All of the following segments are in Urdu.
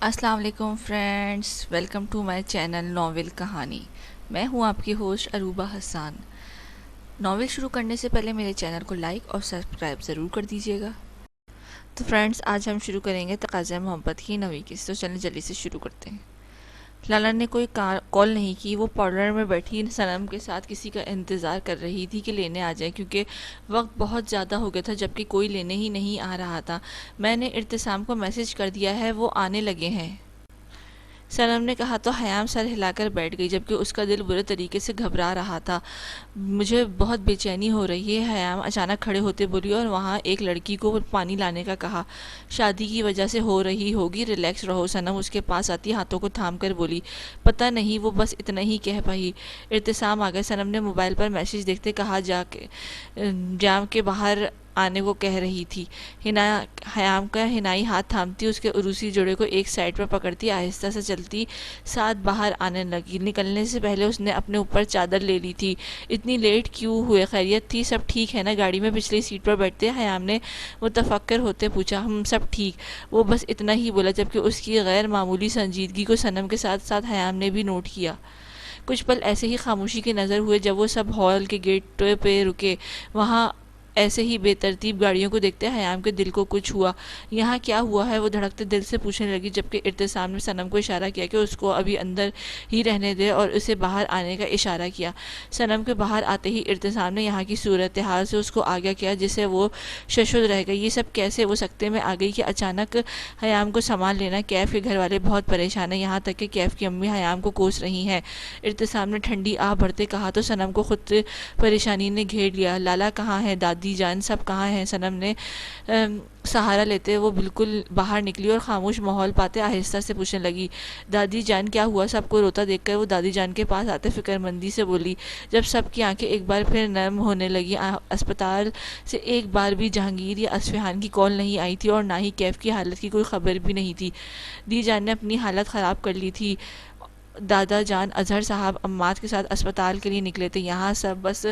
السلام علیکم friends, welcome to my channel novel کہانی۔ میں ہوں آپ کی ہوسٹ عروبہ حسان۔ ناول شروع کرنے سے پہلے میرے چینل کو لائک اور سبسکرائب ضرور کر دیجیے گا۔ تو فرینڈس، آج ہم شروع کریں گے تقاضۂ محبت کی نویں قسط۔ تو چلیں جلدی سے شروع کرتے ہیں۔ لالا نے کوئی کال نہیں کی۔ وہ پارلر میں بیٹھی صنم کے ساتھ کسی کا انتظار کر رہی تھی کہ لینے آ جائے، کیونکہ وقت بہت زیادہ ہو گیا تھا جبکہ کوئی لینے ہی نہیں آ رہا تھا۔ میں نے ارتسام کو میسج کر دیا ہے، وہ آنے لگے ہیں، صنم نے کہا تو حیام سر ہلا کر بیٹھ گئی جبکہ اس کا دل برے طریقے سے گھبرا رہا تھا۔ مجھے بہت بے چینی ہو رہی ہے، حیام اچانک کھڑے ہوتے بولی اور وہاں ایک لڑکی کو پانی لانے کا کہا۔ شادی کی وجہ سے ہو رہی ہوگی، ریلیکس رہو، صنم اس کے پاس آتی ہاتھوں کو تھام کر بولی۔ پتہ نہیں، وہ بس اتنا ہی کہہ پائی۔ ارتسام آ گئے۔ صنم نے موبائل پر میسج دیکھتے کہا جام کے باہر آنے کو کہہ رہی تھی۔ حیام کا حنائی ہاتھ تھامتی اس کے عروسی جوڑے کو ایک سائڈ پر پکڑتی آہستہ سے چلتی ساتھ باہر آنے لگی۔ نکلنے سے پہلے اس نے اپنے اوپر چادر لے لی تھی۔ اتنی لیٹ کیوں ہوئے؟ خیریت تھی؟ سب ٹھیک ہے نا؟ گاڑی میں پچھلی سیٹ پر بیٹھتے حیام نے متفکر ہوتے پوچھا۔ سب ٹھیک، وہ بس اتنا ہی بولا جبکہ اس کی غیر معمولی سنجیدگی کو صنم کے ساتھ ساتھ حیام نے بھی نوٹ کیا۔ کچھ پل ایسے ہی خاموشی کے نظر ہوئے جب وہ سب ہال کے گیٹ پہ رکے۔ وہاں ایسے ہی بے ترتیب گاڑیوں کو دیکھتے حیام کے دل کو کچھ ہوا۔ یہاں کیا ہوا ہے؟ وہ دھڑکتے دل سے پوچھنے لگی جبکہ ارتسام نے صنم کو اشارہ کیا کہ اس کو ابھی اندر ہی رہنے دے اور اسے باہر آنے کا اشارہ کیا۔ صنم کے باہر آتے ہی ارتسام نے یہاں کی صورتحال سے اس کو آگاہ کیا جس سے وہ ششدر رہ گئی۔ یہ سب کیسے؟ وہ سکتے میں آ گئی کہ اچانک حیام کو سنبھال لینا۔ کیف کے گھر والے بہت پریشان ہیں، یہاں تک کہ کیف کی امی حیام کو کوس رہی ہیں، ارتسام نے ٹھنڈی آہ بھرتے کہا تو صنم کو خود پریشانی نے گھیر لیا۔ لالا کہاں ہے؟ دادی جان سب کہاں ہیں؟ صنم نے سہارا لیتے وہ بالکل باہر نکلی اور خاموش ماحول پاتے آہستہ سے پوچھنے لگی، دادی جان کیا ہوا؟ سب کو روتا دیکھ کر وہ دادی جان کے پاس آتے فکر مندی سے بولی۔ جب سب کی آنکھیں ایک بار پھر نرم ہونے لگی، اسپتال سے ایک بار بھی جہانگیر یا اصفہان کی کال نہیں آئی تھی اور نہ ہی کیف کی حالت کی کوئی خبر بھی نہیں تھی۔ دی جان نے اپنی حالت خراب کر لی تھی۔ دادا جان اظہر صاحب اماد کے ساتھ اسپتال کے لیے نکلے تھے۔ یہاں سب بس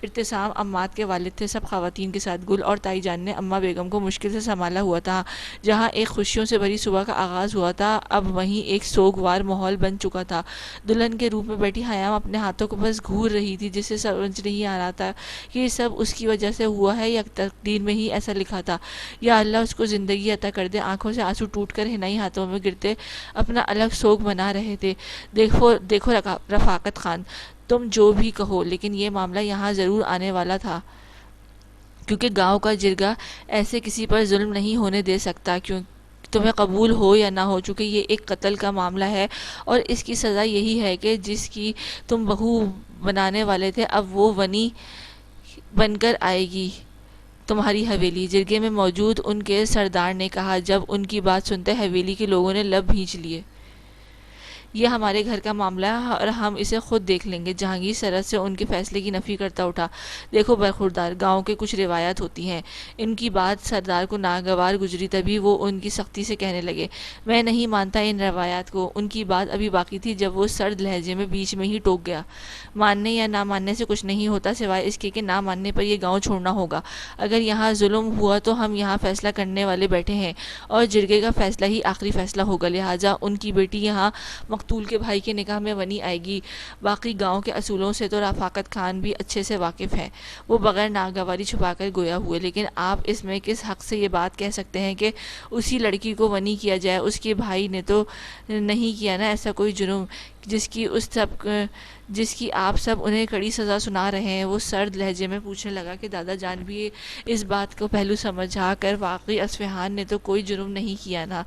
ارتسام اماد کے والد تھے، سب خواتین کے ساتھ گل اور تائی جان نے اماں بیگم کو مشکل سے سنبھالا ہوا تھا۔ جہاں ایک خوشیوں سے بھری صبح کا آغاز ہوا تھا، اب وہیں ایک سوگوار ماحول بن چکا تھا۔ دلہن کے روپ میں بیٹھی حیام اپنے ہاتھوں کو بس گھور رہی تھی، جسے سمجھ نہیں آ رہا تھا کہ یہ سب اس کی وجہ سے ہوا ہے یا تقدیر میں ہی ایسا لکھا تھا۔ یا اللہ اس کو زندگی عطا کر دے۔ آنکھوں سے آنسو ٹوٹ کر حنائی ہاتھوں میں گرتے اپنا الگ سوگ منا رہے تھے۔ دیکھو رفاقت خان، تم جو بھی کہو لیکن یہ معاملہ یہاں ضرور آنے والا تھا، کیونکہ گاؤں کا جرگہ ایسے کسی پر ظلم نہیں ہونے دے سکتا، تمہیں قبول ہو یا نہ ہو، چونکہ یہ ایک قتل کا معاملہ ہے اور اس کی سزا یہی ہے کہ جس کی تم بہو بنانے والے تھے اب وہ ونی بن کر آئے گی تمہاری حویلی۔ جرگے میں موجود ان کے سردار نے کہا۔ جب ان کی بات سنتے حویلی کے لوگوں نے لب بھینچ لیے۔ یہ ہمارے گھر کا معاملہ ہے اور ہم اسے خود دیکھ لیں گے، جہانگیر سرحد سے ان کے فیصلے کی نفی کرتا اٹھا۔ دیکھو برخوردار، گاؤں کے کچھ روایات ہوتی ہیں۔ ان کی بات سردار کو ناگوار گزری، تبھی وہ ان کی سختی سے کہنے لگے، میں نہیں مانتا ان روایات کو۔ ان کی بات ابھی باقی تھی جب وہ سرد لہجے میں بیچ میں ہی ٹوک گیا۔ ماننے یا نہ ماننے سے کچھ نہیں ہوتا سوائے اس کے کہ نہ ماننے پر یہ گاؤں چھوڑنا ہوگا۔ اگر یہاں ظلم ہوا تو ہم یہاں فیصلہ کرنے والے بیٹھے ہیں اور جرگے کا فیصلہ ہی آخری فیصلہ ہوگا، لہٰذا ان کی بیٹی یہاں مقتول کے بھائی کے نکاح میں ونی آئے گی۔ باقی گاؤں کے اصولوں سے تو رفاقت خان بھی اچھے سے واقف ہے۔ وہ بغیر ناگواری چھپا کر گویا ہوئے، لیکن آپ اس میں کس حق سے یہ بات کہہ سکتے ہیں کہ اسی لڑکی کو ونی کیا جائے؟ اس کے بھائی نے تو نہیں کیا نا ایسا کوئی جرم جس کی آپ سب انہیں کڑی سزا سنا رہے ہیں؟ وہ سرد لہجے میں پوچھنے لگا کہ دادا جان بھی اس بات کو پہلو سمجھا کر واقعی اصفہان نے تو کوئی جرم نہیں کیا نا،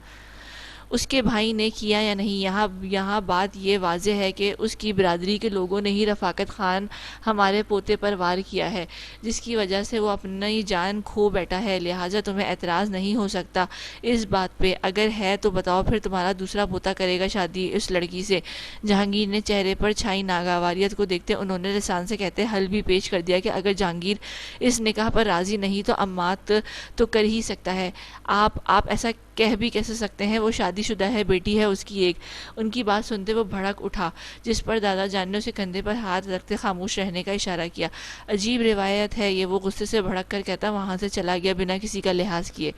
اس کے بھائی نے کیا یا نہیں؟ یہاں بات یہ واضح ہے کہ اس کی برادری کے لوگوں نے ہی رفاقت خان ہمارے پوتے پر وار کیا ہے، جس کی وجہ سے وہ اپنی جان کھو بیٹھا ہے، لہٰذا تمہیں اعتراض نہیں ہو سکتا اس بات پہ۔ اگر ہے تو بتاؤ پھر تمہارا دوسرا پوتا کرے گا شادی اس لڑکی سے؟ جہانگیر نے چہرے پر چھائی ناگواریت کو دیکھتے انہوں نے لسان سے کہتے حل بھی پیش کر دیا کہ اگر جہانگیر اس نکاح پر راضی نہیں تو امات تو کر ہی سکتا ہے۔ آپ ایسا کہہ بھی کیسے سکتے ہیں، وہ شادی شدہ ہے، بیٹی ہے اس کی ایک۔ ان کی بات سنتے وہ بھڑک اٹھا، جس پر دادا جان نے اسے کندھے پر ہاتھ رکھتے خاموش رہنے کا اشارہ کیا۔ عجیب روایت ہے یہ، وہ غصے سے بھڑک کر کہتا وہاں سے چلا گیا بنا کسی کا لحاظ کیے۔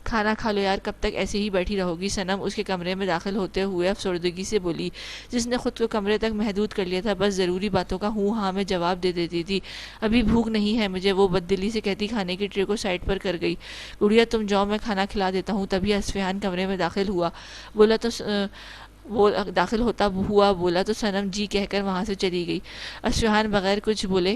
کھانا کھا لو یار، کب تک ایسے ہی بیٹھی رہو گی؟ صنم اس کے کمرے میں داخل ہوتے ہوئے افسردگی سے بولی، جس نے خود کو کمرے تک محدود کر لیا تھا، بس ضروری باتوں کا ہوں ہاں میں جواب دے دیتی تھی۔ ابھی بھوک نہیں ہے مجھے، وہ بددلی سے کہتی کھانے کی ٹرے کو سائڈ پر کر گئی۔ گڑیا تم جاؤ، میں کھانا کھلا دیتا ہوں۔ تبھی اصفہان کمرے میں داخل ہوا، وہ داخل ہوتا ہوا بولا تو صنم جی کہہ کر وہاں سے چلی گئی۔ اصفہان بغیر کچھ بولے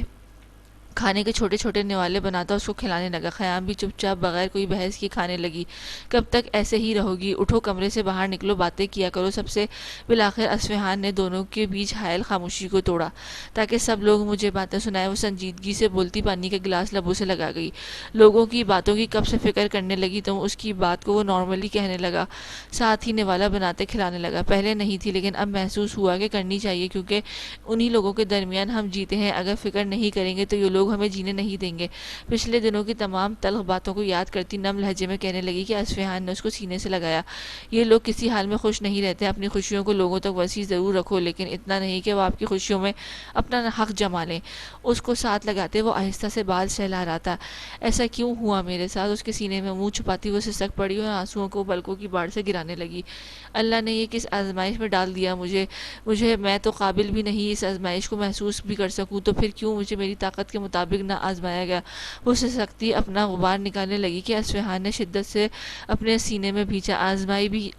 کھانے کے چھوٹے چھوٹے نوالے بناتا اس کو کھلانے لگا۔ خیام بھی چپ چاپ بغیر کوئی بحث کی کھانے لگی۔ کب تک ایسے ہی رہو گی؟ اٹھو، کمرے سے باہر نکلو، باتیں کیا کرو سب سے۔ بالآخر اصفہان نے دونوں کے بیچ حائل خاموشی کو توڑا۔ تاکہ سب لوگ مجھے باتیں سنائیں، وہ سنجیدگی سے بولتی پانی کا گلاس لبوں سے لگا گئی۔ لوگوں کی باتوں کی کب سے فکر کرنے لگی تم؟ اس کی بات کو وہ نارملی کہنے لگا، ساتھ ہی نوالا بناتے کھلانے لگا۔ پہلے نہیں تھی، لیکن اب محسوس ہوا کہ کرنی چاہیے، کیونکہ انہی لوگوں کے درمیان ہم جیتے ہیں۔ اگر فکر نہیں کریں گے تو یہ لوگ ہمیں جینے نہیں دیں گے۔ پچھلے دنوں کی تمام تلخ باتوں کو یاد کرتی نم لہجے میں کہنے لگی کہ اصفہان نے اس کو سینے سے لگایا، یہ لوگ کسی حال میں خوش نہیں رہتے۔ اپنی خوشیوں کو لوگوں تک وسیع ضرور رکھو، لیکن اتنا نہیں کہ وہ آپ کی خوشیوں میں اپنا حق جما لیں۔ اس کو ساتھ لگاتے وہ آہستہ سے بال سہلا رہا تھا۔ ایسا کیوں ہوا میرے ساتھ؟ اس کے سینے میں منہ چھپاتی وہ سسک پڑی اور آنسوؤں کو پلکوں کی باڑھ سے گرانے لگی۔ اللہ نے یہ کس آزمائش میں ڈال دیا مجھے میں تو قابل بھی نہیں اس آزمائش کو محسوس بھی کر سکوں، تو پھر کیوں مجھے میری طاقت کے مطابق نہ آزمایا گیا؟ وہ سسکتی اپنا غبار نکالنے لگی کہ اصفہان نے شدت سے اپنے سینے میں بھینچا۔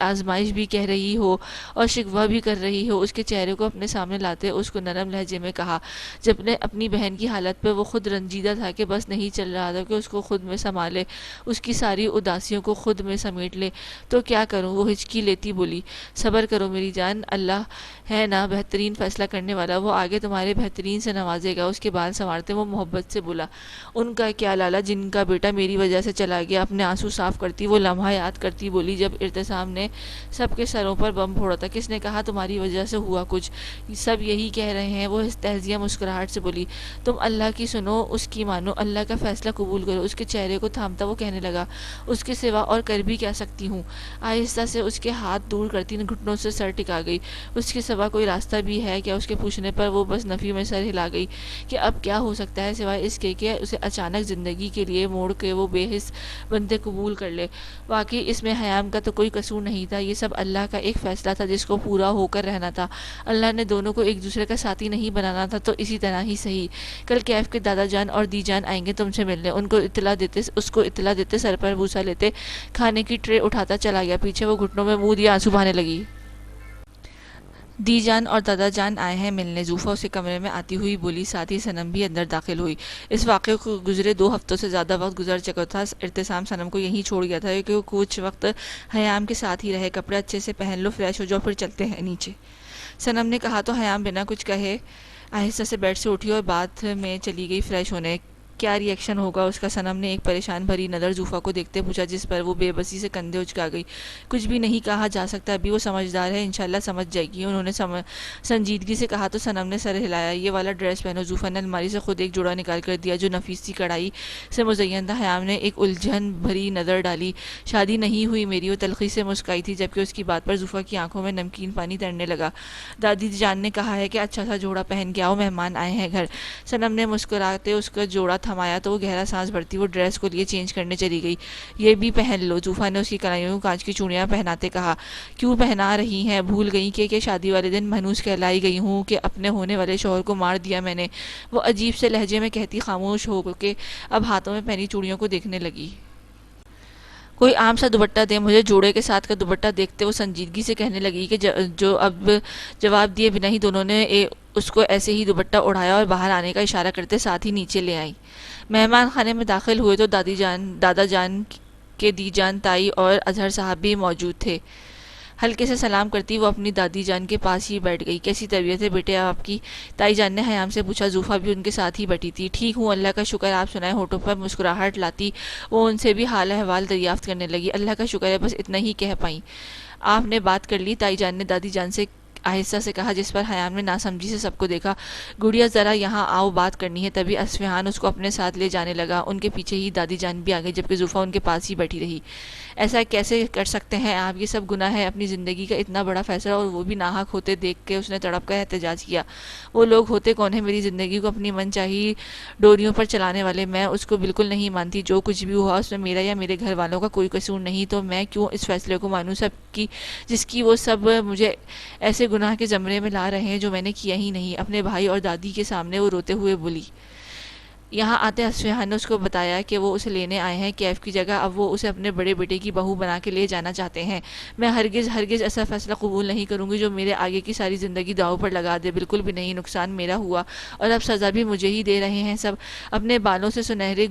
آزمائش بھی کہہ رہی ہو اور شکوہ بھی کر رہی ہو؟ اس کے چہرے کو اپنے سامنے لاتے اس کو نرم لہجے میں کہا، جب نے اپنی بہن کی حالت پہ وہ خود رنجیدہ تھا کہ بس نہیں چل رہا تھا کہ اس کو خود میں سنبھالے، اس کی ساری اداسیوں کو خود میں سمیٹ لے۔ تو کیا کروں؟ وہ ہچکی لیتی بولی، صبر کرو میری جان، اللہ ہے نا بہترین فیصلہ کرنے والا، وہ آگے تمہارے بہترین سے نوازے گا۔ اس کے بال سنوارتے وہ محبت سے بولا، ان کا کیا لالا جن کا بیٹا میری وجہ سے چلا گیا؟ اپنے آنسو صاف کرتی وہ لمحہ یاد کرتی بولی، جب ارتسام نے سب کے سروں پر بم پھوڑا تھا۔ کس نے کہا تمہاری وجہ سے ہوا کچھ؟ سب یہی کہہ رہے ہیں، وہ تہزیہ مسکراہٹ سے بولی۔ تم اللہ کی سنو، اس کی مانو، اللہ کا فیصلہ قبول کرو۔ اس کے چہرے کو تھامتا وہ کہنے لگا، اس کے سوا اور کر بھی کیا سکتی ہوں؟ آہستہ سے اس کے ہاتھ دور کرتی گھٹنوں سے سر ٹکا گئی۔ اس کے سوا کوئی راستہ بھی ہے کیا؟ اس کے پوچھنے پر وہ بس نفی میں سر ہلا گئی کہ اب کیا ہو سکتا ہے سوائے اس کے کہ اسے اچانک زندگی کے لیے موڑ کے وہ بے حس بندے قبول کر لے۔ واقعی اس میں حیام کا تو کوئی قصور نہیں تھا، یہ سب اللہ کا ایک فیصلہ تھا جس کو پورا ہو کر رہنا تھا۔ اللہ نے دونوں کو ایک دوسرے کا ساتھی نہیں بنانا تھا، تو اسی طرح ہی صحیح۔ کل کیف کے دادا جان اور دی جان آئیں گے تم سے ملنے، اس کو اطلاع دیتے سر پر بوسہ لیتے کھانے کی ٹرے اٹھاتا چلا گیا۔ پیچھے وہ گھٹنوں میں منہ دیے آنسو بہانے لگی۔ دی جان اور دادا جان آئے ہیں ملنے، زوفا اسے کمرے میں آتی ہوئی بولی، ساتھ ہی صنم بھی اندر داخل ہوئی۔ اس واقعے کو گزرے 2 ہفتوں سے زیادہ وقت گزر چکا تھا۔ ارتسام صنم کو یہیں چھوڑ گیا تھا کہ وہ کچھ وقت حیام کے ساتھ ہی رہے۔ کپڑے اچھے سے پہن لو، فریش ہو جاؤ، پھر چلتے ہیں نیچے، صنم نے کہا تو حیام بنا کچھ کہے آہستہ سے بیڈ سے اٹھی اور باتھ میں چلی گئی فریش ہونے۔ کیا ری ایکشن ہوگا اس کا؟ صنم نے ایک پریشان بھری نظر زوفا کو دیکھتے پوچھا، جس پر وہ بے بسی سے کندھے اچکا گئی۔ کچھ بھی نہیں کہا جا سکتا ابھی، وہ سمجھدار ہے، انشاءاللہ سمجھ جائے گی، انہوں نے سنجیدگی سے کہا تو صنم نے سر ہلایا۔ یہ والا ڈریس پہنو، زوفا نے الماری سے خود ایک جوڑا نکال کر دیا جو نفیس سی کڑھائی سے مزین تھا۔ حیام نے ایک الجھن بھری نظر ڈالی۔ شادی نہیں ہوئی میری، وہ تلخی سے مسکرائی تھی، جبکہ اس کی بات پر زوفا کی آنکھوں میں نمکین پانی ترنے لگا۔ دادی جان نے کہا ہے کہ اچھا سا جوڑا پہن کے آؤ، مہمان آئے ہیں گھر۔ صنم نے مسکراتے اس کا جوڑا تھمایا تو وہ گہرا سانس بھرتی وہ ڈریس کو لیے چینج کرنے چلی گئی۔ یہ بھی پہن لو، زوفا نے اس کی کلائیوں کو کانچ کی چوڑیاں پہناتے کہا۔ کیوں پہنا رہی ہیں؟ بھول گئی کہ شادی والے دن مہنوز کہلائی گئی ہوں کہ اپنے ہونے والے شوہر کو مار دیا میں نے، وہ عجیب سے لہجے میں کہتی خاموش ہو کے اب ہاتھوں میں پہنی چوڑیوں کو دیکھنے لگی۔ کوئی عام سا دوپٹہ دے مجھے۔ جوڑے کے ساتھ کا دوپٹہ دیکھتے وہ سنجیدگی سے کہنے لگی کہ جو اب جواب دیے بنا ہی دونوں نے اس کو ایسے ہی دوپٹہ اڑایا اور باہر آنے کا اشارہ کرتے ساتھ ہی نیچے لے آئی۔ مہمان خانے میں داخل ہوئے تو دادا جان کے دی جان، تائی اور اظہر صاحب بھی موجود تھے۔ ہلکے سے سلام کرتی وہ اپنی دادی جان کے پاس ہی بیٹھ گئی۔ کیسی طبیعت ہے بیٹے آپ کی؟ تائی جان نے حیام سے پوچھا۔ زوفا بھی ان کے ساتھ ہی بیٹھی تھی۔ ٹھیک ہوں اللہ کا شکر، آپ سنائیں؟ ہونٹوں پر مسکراہٹ لاتی وہ ان سے بھی حال احوال دریافت کرنے لگی۔ اللہ کا شکر ہے، بس اتنا ہی کہہ پائیں۔ آپ نے بات کر لی؟ تائی جان نے دادی جان سے آہستہ سے کہا، جس پر حیام نے ناسمجھی سے سب کو دیکھا۔ گڑیا ذرا یہاں آؤ، بات کرنی ہے۔ تبھی اصفہان اس کو اپنے ساتھ لے جانے لگا۔ ان کے پیچھے ہی دادی جان بھی آ گئی، جبکہ زوفا ان کے پاس ہی بیٹھی رہی۔ ایسا کیسے کر سکتے ہیں آپ؟ یہ سب گناہ ہے۔ اپنی زندگی کا اتنا بڑا فیصلہ اور وہ بھی ناحق ہوتے دیکھ کے اس نے تڑپ کر احتجاج کیا۔ وہ لوگ ہوتے کون ہیں میری زندگی کو اپنی من چاہی ڈوریوں پر چلانے والے؟ میں اس کو بالکل نہیں مانتی۔ جو کچھ بھی ہوا اس میں میرا یا میرے گھر والوں کا کوئی قصور نہیں، تو میں کیوں اس فیصلے کو مانوں سب کی، جس کی وہ سب مجھے ایسے گناہ کے زمرے میں لا رہے ہیں جو میں نے کیا ہی نہیں۔ اپنے بھائی اور دادی کے سامنے وہ روتے ہوئے بولی۔ یہاں آتے اصفہان نے اس کو بتایا کہ وہ اسے لینے آئے ہیں کیف کی جگہ، اب وہ اسے اپنے بڑے بیٹے کی بہو بنا کے لے جانا چاہتے ہیں۔ میں ہرگز ہرگز ایسا فیصلہ قبول نہیں کروں گی جو میرے آگے کی ساری زندگی داؤ پر لگا دے۔ بالکل بھی نہیں، نقصان میرا ہوا اور اب سزا بھی مجھے ہی دے رہے ہیں سب۔ اپنے بالوں سے سنہرے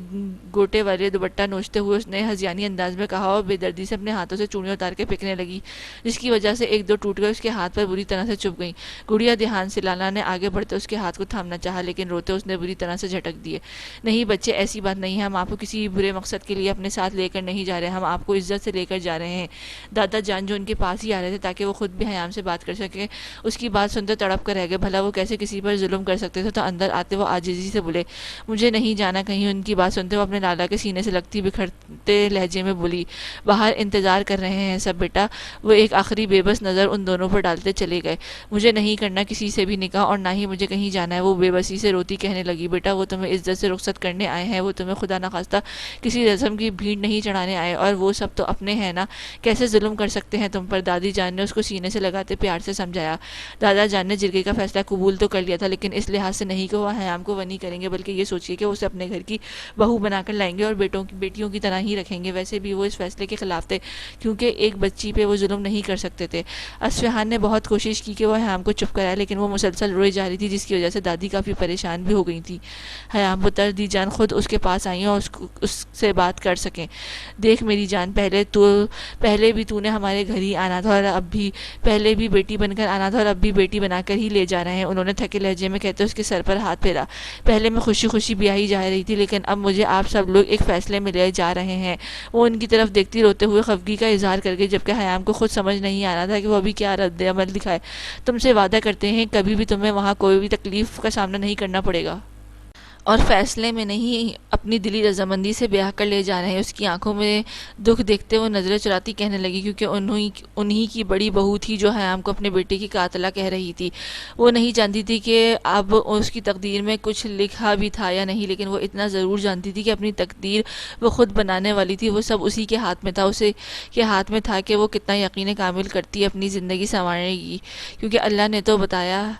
گوٹے والے دوپٹہ نوچتے ہوئے اس نے ہذیانی انداز میں کہا اور بے دردی سے اپنے ہاتھوں سے چوڑیاں اتار کے پھینکنے لگی، جس کی وجہ سے ایک دو ٹوٹ کر اس کے ہاتھ پر بری طرح سے چبھ گئیں۔ گڑیا دھیان سے لالا نے آگے بڑھتے اس کے ہاتھ کو تھامنا چاہا، لیکن روتے اس نے بری طرح سے جھٹک دیے۔ نہیں بچے، ایسی بات نہیں ہے، ہم آپ کو کسی برے مقصد کے لیے اپنے ساتھ لے کر نہیں جا رہے، ہم آپ کو عزت سے لے کر جا رہے ہیں۔ دادا جان جو ان کے پاس ہی آ رہے تھے تاکہ وہ خود بھی حیام سے بات کر سکے، اس کی بات سنتے تڑپ کر رہ گئے۔ بھلا وہ کیسے کسی پر ظلم کر سکتے تھے؟ تو اندر آتے وہ عاجزی سے بولے، مجھے نہیں جانا کہیں۔ ان کی بات سنتے وہ اپنے لالا کے سینے سے لگتی بکھرتے لہجے میں بولی، باہر انتظار کر رہے ہیں سب بیٹا۔ وہ ایک آخری بے بس نظر ان دونوں پر ڈالتے چلے گئے۔ مجھے نہیں کرنا کسی سے بھی نکاح اور نہ ہی مجھے کہیں جانا ہے، وہ بے بسی سے روتی کہنے لگی۔ بیٹا وہ تمہیں عزت سے رخصت کرنے آئے ہیں، وہ تمہیں خدا نخواستہ کسی رسم کی بھیڑ نہیں چڑھانے آئے، اور وہ سب تو اپنے ہیں نا، کیسے ظلم کر سکتے ہیں تم پر؟ دادی جان نے اس کو سینے سے لگاتے پیار سے سمجھایا۔ دادا جان نے جرگے کا فیصلہ قبول تو کر لیا تھا، لیکن اس لحاظ سے نہیں کہ وہ حیام کو ونی کریں گے، بلکہ یہ سوچیے کہ اسے اپنے گھر کی بہو بنا کر لائیں گے اور بیٹیوں کی طرح ہی رکھیں گے۔ ویسے بھی وہ اس فیصلے کے خلاف تھے، کیونکہ ایک بچی پہ وہ ظلم نہیں کر سکتے تھے۔ اصفہان نے بہت کوشش کی کہ وہ حیام کو چپ کرائے، لیکن وہ مسلسل روئی جا رہی تھی، جس کی وجہ سے دادی کافی پریشان بھی ہو گئی تھی۔ حیام پتر، دی جان خود اس کے پاس آئی اور اس سے بات کر سکیں۔ دیکھ میری جان، پہلے بھی تو نے ہمارے گھر ہی آنا تھا، اور اب بھی پہلے بھی بیٹی بن کر آنا تھا، اور اب بھی بیٹی بنا کر ہی لے جا رہے ہیں۔ انہوں نے تھکے لہجے میں کہتے اس کے سر پر ہاتھ پھیرا۔ پہلے میں خوشی خوشی بیاہی جا رہی تھی، لیکن اب مجھے آپ سب لوگ ایک فیصلے میں لے جا رہے ہیں۔ وہ ان کی طرف دیکھتی روتے ہوئے خفگی کا اظہار کر گئی، جبکہ حیام کو خود سمجھ نہیں آ رہا تھا کہ وہ ابھی کیا رد عمل دکھائے۔ تم سے وعدہ کرتے ہیں کبھی بھی تمہیں وہاں کوئی بھی تکلیف کا سامنا نہیں کرنا پڑے گا، اور فیصلے میں نہیں، اپنی دلی رضامندی سے بیاہ کر لے جا رہے ہیں۔ اس کی آنکھوں میں دکھ دیکھتے وہ نظریں چراتی کہنے لگی، کیونکہ انہی کی بڑی بہو تھی جو حیام کو اپنے بیٹے کی قاتلہ کہہ رہی تھی۔ وہ نہیں جانتی تھی کہ اب اس کی تقدیر میں کچھ لکھا بھی تھا یا نہیں، لیکن وہ اتنا ضرور جانتی تھی کہ اپنی تقدیر وہ خود بنانے والی تھی، وہ سب اسی کے ہاتھ میں تھا۔ اسے کے ہاتھ میں تھا کہ وہ کتنا یقین کامل کرتی اپنی زندگی سنوارنے کی، کیونکہ اللہ نے تو بتایا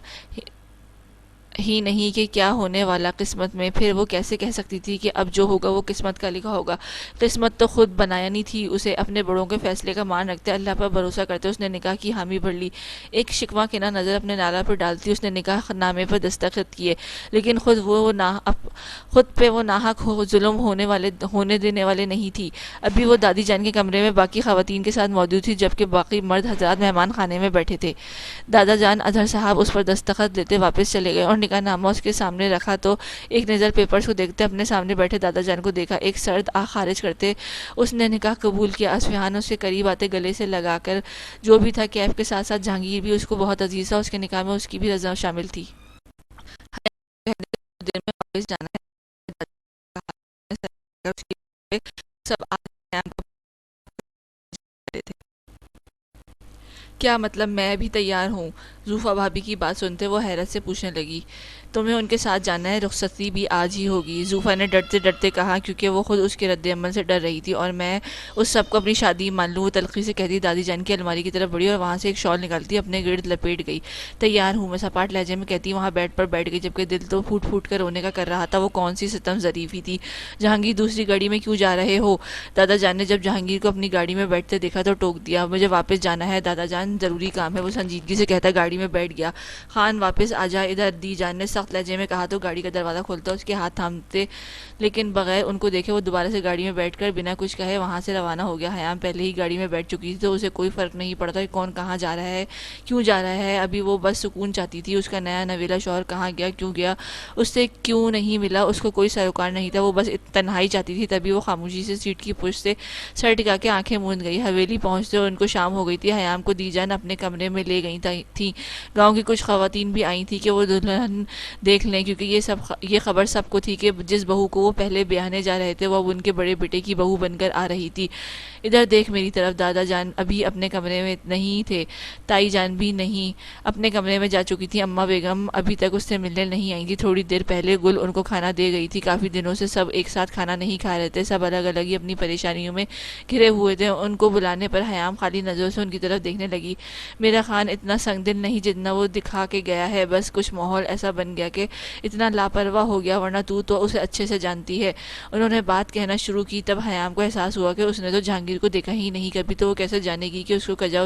ہی نہیں کہ کیا ہونے والا قسمت میں، پھر وہ کیسے کہہ سکتی تھی کہ اب جو ہوگا وہ قسمت کا لکھا ہوگا؟ قسمت تو خود بنانی تھی اسے۔ اپنے بڑوں کے فیصلے کا مان رکھتے، اللہ پر بھروسہ کرتے، اس نے نکاح کی حامی بھر لی۔ ایک شکوہ کنا نظر اپنے لالا پر ڈالتی اس نے نکاح نامے پر دستخط کیے، لیکن خود پہ وہ ناحق ظلم ہونے دینے والے نہیں تھی۔ ابھی وہ دادی جان کے کمرے میں باقی خواتین کے ساتھ موجود تھی، جبکہ باقی مرد حضرات مہمان خانے میں بیٹھے تھے۔ دادا جان اظہر صاحب اس پر دستخط دیتے واپس چلے گئے اور نکاح نامہ اس کے سامنے رکھا تو ایک نظر پیپرز کو دیکھتے اپنے سامنے بیٹھے دادا جان کو دیکھا۔ ایک سرد آہ خارج کرتے اس نے نکاح قبول کیا۔ اصفہان اس کے قریب آتے گلے سے لگا کر، جو بھی تھا کیف کے ساتھ ساتھ جہانگیر بھی اس کو بہت عزیز تھا، اس کے نکاح میں اس کی بھی رضا شامل تھی۔ دن میں واپس جانا ہے، سب کیا مطلب؟ میں بھی تیار ہوں۔ زوفا بھابھی کی بات سنتے وہ حیرت سے پوچھنے لگی، تمہیں ان کے ساتھ جانا ہے؟ رخصتی بھی آج ہی ہوگی؟ زوفا نے ڈرتے ڈرتے کہا، کیونکہ وہ خود اس کے رد عمل سے ڈر رہی تھی۔ اور میں اس سب کو اپنی شادی مان لوں؟ وہ تلخی سے کہتی دادی جان کی الماری کی طرف بڑھی اور وہاں سے ایک شال نکالتی اپنے گرد لپیٹ گئی۔ تیار ہوں میں، سپاٹ لہجے میں کہتی وہاں بیڈ پر بیٹھ گئی، جبکہ دل تو پھوٹ پھوٹ کر رونے کا کر رہا تھا۔ وہ کون سی ستم ظریفی تھی! جہانگیر، دوسری گاڑی میں کیوں جا رہے ہو؟ دادا جان نے جب جہانگیر کو اپنی گاڑی میں بیٹھتے دیکھا تو ٹوک دیا۔ مجھے واپس جانا ہے دادا جان، ضروری کام ہے، وہ سنجیدگی سے کہتا گاڑی میں بیٹھ گیا۔ خان واپس آ جا ادھر، دی جان نے سخت سخت لہجے میں کہا تو گاڑی کا دروازہ کھولتا، اس کے ہاتھ تھامتے، لیکن بغیر ان کو دیکھے وہ دوبارہ سے گاڑی میں بیٹھ کر بنا کچھ کہے وہاں سے روانہ ہو گیا۔ حیام پہلے ہی گاڑی میں بیٹھ چکی تھی تو اسے کوئی فرق نہیں پڑتا کہ کون کہاں جا رہا ہے، کیوں جا رہا ہے۔ ابھی وہ بس سکون چاہتی تھی، اس کا نیا نویلا شوہر کہاں گیا، کیوں گیا، اس سے کیوں نہیں ملا، اس کو کوئی سروکار نہیں تھا، وہ بس تنہائی چاہتی تھی۔ تبھی وہ خاموشی سے سیٹ کی پشت سے سر ٹکا کے آنکھیں موند گئی۔ حویلی پہنچتے ان کو شام ہو گئی تھی۔ حیام کو دی جان اپنے کمرے میں لے گئی تھی۔ گاؤں کی کچھ خواتین بھی آئی تھیں کہ وہ دلہن دیکھ لیں، کیونکہ یہ خبر سب کو تھی کہ جس بہو کو وہ پہلے بیاہنے جا رہے تھے وہ اب ان کے بڑے بیٹے کی بہو بن کر آ رہی تھی۔ ادھر دیکھ میری طرف، دادا جان ابھی اپنے کمرے میں نہیں تھے، تائی جان بھی نہیں، اپنے کمرے میں جا چکی تھی۔ اماں بیگم ابھی تک اس سے ملنے نہیں آئی تھی، تھوڑی دیر پہلے گل ان کو کھانا دے گئی تھی۔ کافی دنوں سے سب ایک ساتھ کھانا نہیں کھا رہے تھے، سب الگ الگ ہی اپنی پریشانیوں میں گھرے ہوئے تھے۔ ان کو بلانے پر حیام خالی نظروں سے ان کی طرف دیکھنے لگی۔ میرا خان اتنا سنگ دل نہیں جتنا وہ دکھا کے گیا ہے، بس کچھ ماحول ایسا بن گیا کہ اتنا لاپرواہ ہو گیا، ورنہ تو اسے اچھے سے جانتی ہے۔ انہوں نے بات کہنا شروع کی، تب حیام کو احساس ہوا کہ اس نے تو جہانگیر کو دیکھا ہی نہیں کبھی، تو وہ کیسے جانے گی کہ اس کو کجا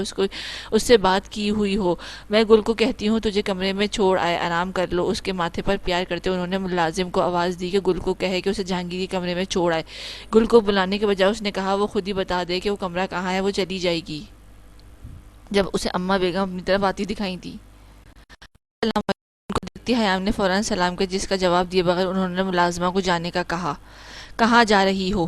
اس سے بات کی ہوئی ہو۔ میں گل کو کہتی ہوں تجھے کمرے میں چھوڑ آئے، آرام کر لو۔ اس کے ماتھے پر پیار کرتے انہوں نے ملازم کو آواز دی کہ گل کو کہے کہ اسے جہانگیر کے کمرے میں چھوڑ آئے۔ گل کو بلانے کے بجائے اس نے کہا وہ خود ہی بتا دے کہ وہ کمرہ کہاں ہے، وہ چلی جائے گی۔ جب اسے اماں بیگم اپنی طرف آتی دکھائی تھی، السلام علیکم، ان کو دیکھتی حیام نے فوراً سلام کیا، جس کا جواب دیے بغیر انہوں نے ملازمہ کو جانے کا کہا۔ کہاں جا رہی ہو؟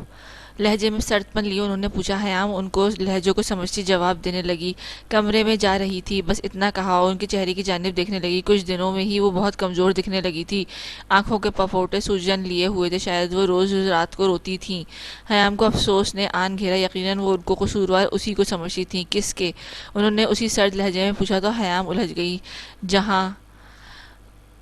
لہجے میں سرد پن لیے انہوں نے پوچھا۔ حیام ان کو لہجوں کو سمجھتی جواب دینے لگی، کمرے میں جا رہی تھی، بس اتنا کہا اور ان کے چہرے کی جانب دیکھنے لگی۔ کچھ دنوں میں ہی وہ بہت کمزور دکھنے لگی تھی، آنکھوں کے پپوٹے سوجن لیے ہوئے تھے، شاید وہ روز رات کو روتی تھیں۔ حیام کو افسوس نے آن گھیرا، یقیناً وہ ان کو قصوروار اسی کو سمجھتی تھیں۔ کس کے؟ انہوں نے اسی سرد لہجے میں پوچھا تو حیام الجھ گئی۔ جہاں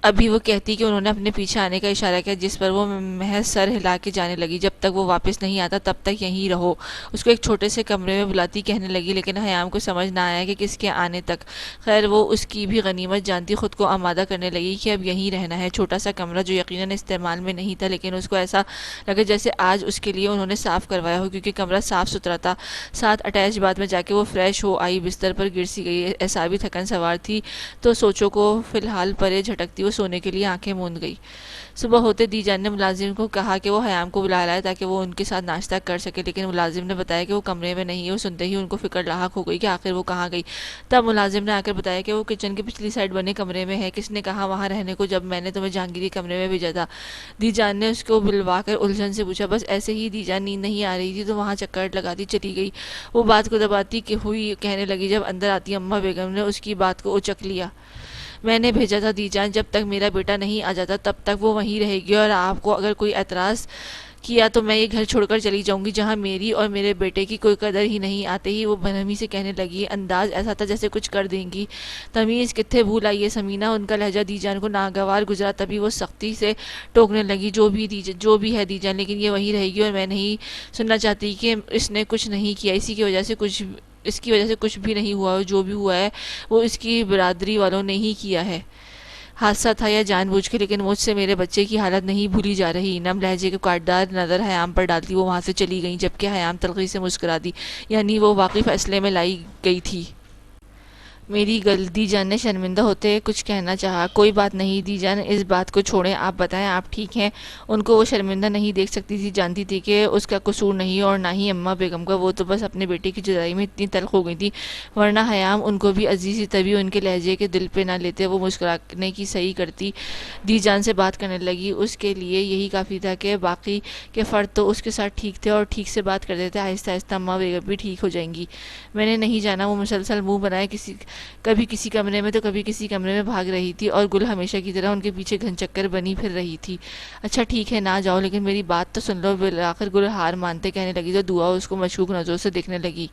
ابھی وہ کہتی کہ انہوں نے اپنے پیچھے آنے کا اشارہ کیا، جس پر وہ محض سر ہلا کے جانے لگی۔ جب تک وہ واپس نہیں آتا تب تک یہیں رہو، اس کو ایک چھوٹے سے کمرے میں بلاتی کہنے لگی، لیکن حیام کو سمجھ نہ آیا کہ کس کے آنے تک۔ خیر وہ اس کی بھی غنیمت جانتی، خود کو آمادہ کرنے لگی کہ اب یہیں رہنا ہے۔ چھوٹا سا کمرہ جو یقیناً استعمال میں نہیں تھا، لیکن اس کو ایسا لگا جیسے آج اس کے لیے انہوں نے صاف کروایا ہو، کیونکہ کمرہ صاف ستھرا تھا۔ ساتھ اٹیچ باتھ میں جا کے وہ فریش ہو آئی، بستر پر گر سی گئی، اعصابی تھکن سوار تھی تو سوچوں کو فی الحال پرے جھٹکتی وہ سونے کے لیے آنکھیں موند گئی۔ صبح ہوتے دی جان نے ملازم کو کہا کہ وہ حیام کو بلا لائے تاکہ وہ ان کے ساتھ ناشتہ کر سکے، لیکن ملازم نے بتایا کہ وہ کمرے میں نہیں ہے۔ وہ سنتے ہی ان کو فکر لاحق ہو گئی کہ آخر وہ کہاں گئی۔ تب ملازم نے آ کر بتایا کہ وہ کچن کے پچھلی سائڈ بنے کمرے میں ہے۔ کس نے کہا وہاں رہنے کو جب میں نے تمہیں جہانگیری کمرے میں بھیجا تھا؟ دی جان نے اس کو بلوا کر الجھن سے پوچھا۔ بس ایسے ہی دی جان، نیند نہیں آ رہی تھی تو وہاں چکر لگاتی چلی گئی، وہ بات کو دباتی ہوئی کہنے لگی۔ جب اندر آتی اماں بیگم نے اس کی بات کو اچک لیا۔ میں نے بھیجا تھا دی جان، جب تک میرا بیٹا نہیں آ جاتا تب تک وہ وہیں رہے گی، اور آپ کو اگر کوئی اعتراض کیا تو میں یہ گھر چھوڑ کر چلی جاؤں گی جہاں میری اور میرے بیٹے کی کوئی قدر ہی نہیں۔ آتے ہی وہ برہمی سے کہنے لگی، انداز ایسا تھا جیسے کچھ کر دیں گی۔ تمیز کتھے بھول آئی ہے سمینہ؟ ان کا لہجہ دی جان کو ناگوار گزرا، تبھی وہ سختی سے ٹوکنے لگی، جو بھی ہے دی جان، لیکن یہ وہیں رہے گی اور میں نہیں سننا چاہتی کہ اس نے کچھ نہیں کیا، اس کی وجہ سے کچھ بھی نہیں ہوا، جو بھی ہوا ہے وہ اس کی برادری والوں نے ہی کیا ہے۔ حادثہ تھا یا جان بوجھ کے، لیکن مجھ سے میرے بچے کی حالت نہیں بھولی جا رہی۔ نم لہجے کے کاٹدار نظر حیام پر ڈالتی وہ وہاں سے چلی گئی، جبکہ حیام تلخی سے مسکرا دی، یعنی وہ واقعی فیصلے میں لائی گئی تھی۔ میری دی جان نے شرمندہ ہوتے کچھ کہنا چاہا۔ کوئی بات نہیں دی جان، اس بات کو چھوڑیں، آپ بتائیں آپ ٹھیک ہیں؟ ان کو وہ شرمندہ نہیں دیکھ سکتی تھی، جانتی تھی کہ اس کا قصور نہیں اور نہ ہی اماں بیگم کا، وہ تو بس اپنے بیٹے کی جدائی میں اتنی تلخ ہو گئی تھی، ورنہ حیام ان کو بھی عزیز تھی، تبھی ان کے لہجے کے دل پہ نہ لیتے وہ مسکرانے کی صحیح کرتی۔ دی جان سے بات کرنے لگی، اس کے لیے یہی کافی تھا کہ باقی کے فرد تو اس کے ساتھ ٹھیک تھے اور ٹھیک سے بات کرتے تھے، آہستہ آہستہ اماں بیگم بھی ٹھیک ہو جائیں گی۔ میں نے نہیں جانا، وہ مسلسل منہ بنائے کبھی کسی کمرے میں تو کبھی کسی کمرے میں بھاگ رہی تھی، اور گل ہمیشہ کی طرح ان کے پیچھے گھن چکر بنی پھر رہی تھی۔ اچھا ٹھیک ہے نہ جاؤ، لیکن میری بات تو سن لو۔ بالآخر گل ہار مانتے کہنے لگی تو دعا اس کو مشکوک نظروں سے دیکھنے لگی۔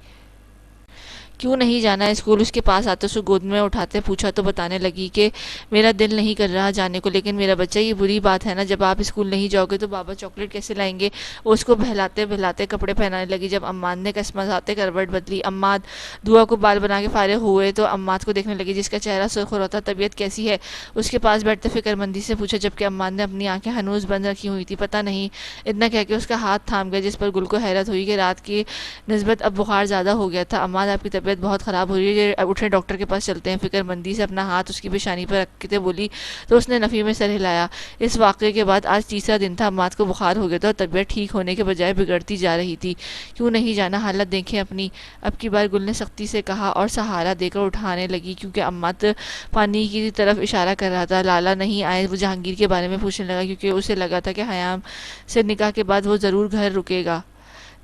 کیوں نہیں جانا اسکول؟ اس کے پاس آتے اسے گود میں اٹھاتے پوچھا تو بتانے لگی کہ میرا دل نہیں کر رہا جانے کو، لیکن میرا بچہ یہ بری بات ہے نا، جب آپ اسکول نہیں جاؤ گے تو بابا چاکلیٹ کیسے لائیں گے؟ وہ اس کو بہلاتے کپڑے پہنانے لگی۔ جب اماد نے کسمساتے کروٹ بدلی، اماد دعا کو بال بنا کے فارغ ہوئے تو اماد کو دیکھنے لگی، جس کا چہرہ سرخ ہو رہا تھا۔ طبیعت کیسی ہے؟ اس کے پاس بیٹھتے فکر مندی سے پوچھا، جبکہ اماد نے اپنی آنکھیں ہنوز بند رکھی ہوئی تھی۔ پتہ نہیں، اتنا کہہ کے اس کا ہاتھ تھام گیا، جس پر گل کو حیرت ہوئی کہ رات کی نسبت اب بخار زیادہ ہو گیا تھا۔ اماد آپ کی طبیعت طبیعت بہت خراب ہو رہی ہے, اٹھے ڈاکٹر کے پاس چلتے ہیں. فکر مندی سے اپنا ہاتھ اس کی پیشانی پر رکھتے بولی تو اس نے نفی میں سر ہلایا. اس واقعے کے بعد آج تیسرا دن تھا. عماد کو بخار ہو گیا تھا اور طبیعت ٹھیک ہونے کے بجائے بگڑتی جا رہی تھی. کیوں نہیں جانا, حالت دیکھیں اپنی. اب کی بار گل نے سختی سے کہا اور سہارا دے کر اٹھانے لگی کیونکہ عماد پانی کی طرف اشارہ کر رہا تھا. لالا نہیں آئے. وہ جہانگیر کے بارے میں پوچھنے لگا کیونکہ اسے لگا تھا کہ حیام سے نکاح کے بعد وہ ضرور گھر رکے گا.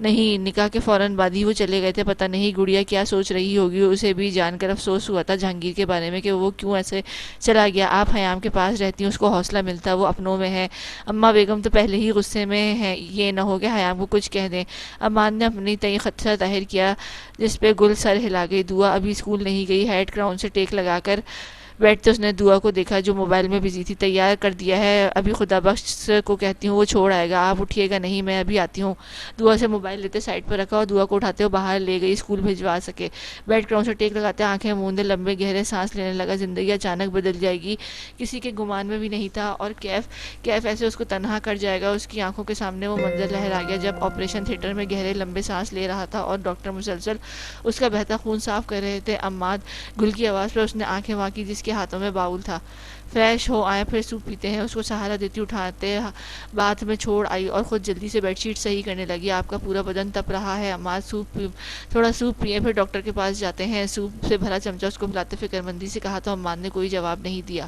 نہیں, نکاح کے فوراً بعد ہی وہ چلے گئے تھے. پتہ نہیں گڑیا کیا سوچ رہی ہوگی. اسے بھی جان کر افسوس ہوا تھا جہانگیر کے بارے میں کہ وہ کیوں ایسے چلا گیا. آپ حیام کے پاس رہتی ہیں, اس کو حوصلہ ملتا, وہ اپنوں میں ہے. اماں بیگم تو پہلے ہی غصے میں ہے, یہ نہ ہو کہ حیام کو کچھ کہہ دیں. عماد نے اپنی تئیں خدشہ ظاہر کیا جس پہ گل سر ہلا گئی. دعا ابھی اسکول نہیں گئی. ہیڈ کراؤن سے ٹیک لگا کر بیٹھتے اس نے دعا کو دیکھا جو موبائل میں بزی تھی. تیار کر دیا ہے, ابھی خدا بخش کو کہتی ہوں وہ چھوڑ آئے گا. آپ اٹھیے گا نہیں, میں ابھی آتی ہوں. دعا سے موبائل لیتے سائڈ پر رکھا اور دعا کو اٹھاتے ہوئے باہر لے گئی اسکول بھجوا سکے. بیڈ گراؤنڈ سے ٹیک لگاتے آنکھیں موندے لمبے گہرے سانس لینے لگا. زندگی اچانک بدل جائے گی, کسی کے گمان میں بھی نہیں تھا. اور کیف ایسے اس کو تنہا کر جائے گا. اس کی آنکھوں کے سامنے وہ منظر لہر آ گیا جب آپریشن تھیٹر میں گہرے لمبے سانس لے رہا تھا اور ڈاکٹر مسلسل اس کا بہتا خون صاف کر رہے تھے. عماد گل کی آواز پر اس نے آنکھیں واقعی جس کے ہاتھوں میں باؤل تھا. فریش ہو آئے, پھر سوپ پیتے ہیں. اس کو سہارا دیتی اٹھاتے باتھ میں چھوڑ آئی اور خود جلدی سے بیڈ شیٹ صحیح کرنے لگی. آپ کا پورا بدن تپ رہا ہے. عماد تھوڑا سوپ پیے, پھر ڈاکٹر کے پاس جاتے ہیں. سوپ سے بھرا چمچہ اس کو پلاتے فکر مندی سے کہا تو عماد نے کوئی جواب نہیں دیا.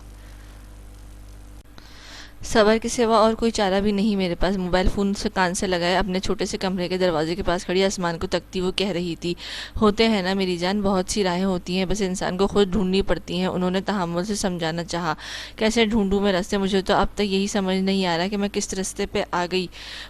صبر کے سوا اور کوئی چارہ بھی نہیں میرے پاس. موبائل فون سے کان سے لگائے اپنے چھوٹے سے کمرے کے دروازے کے پاس کھڑی آسمان کو تکتی وہ کہہ رہی تھی, ہوتے ہیں نا میری جان, بہت سی راہیں ہوتی ہیں, بس انسان کو خود ڈھونڈنی پڑتی ہیں. انہوں نے تحمل سے سمجھانا چاہا. کیسے ڈھونڈوں میں راستے, مجھے تو اب تک یہی سمجھ نہیں آ رہا کہ میں کس راستے پہ آ گئی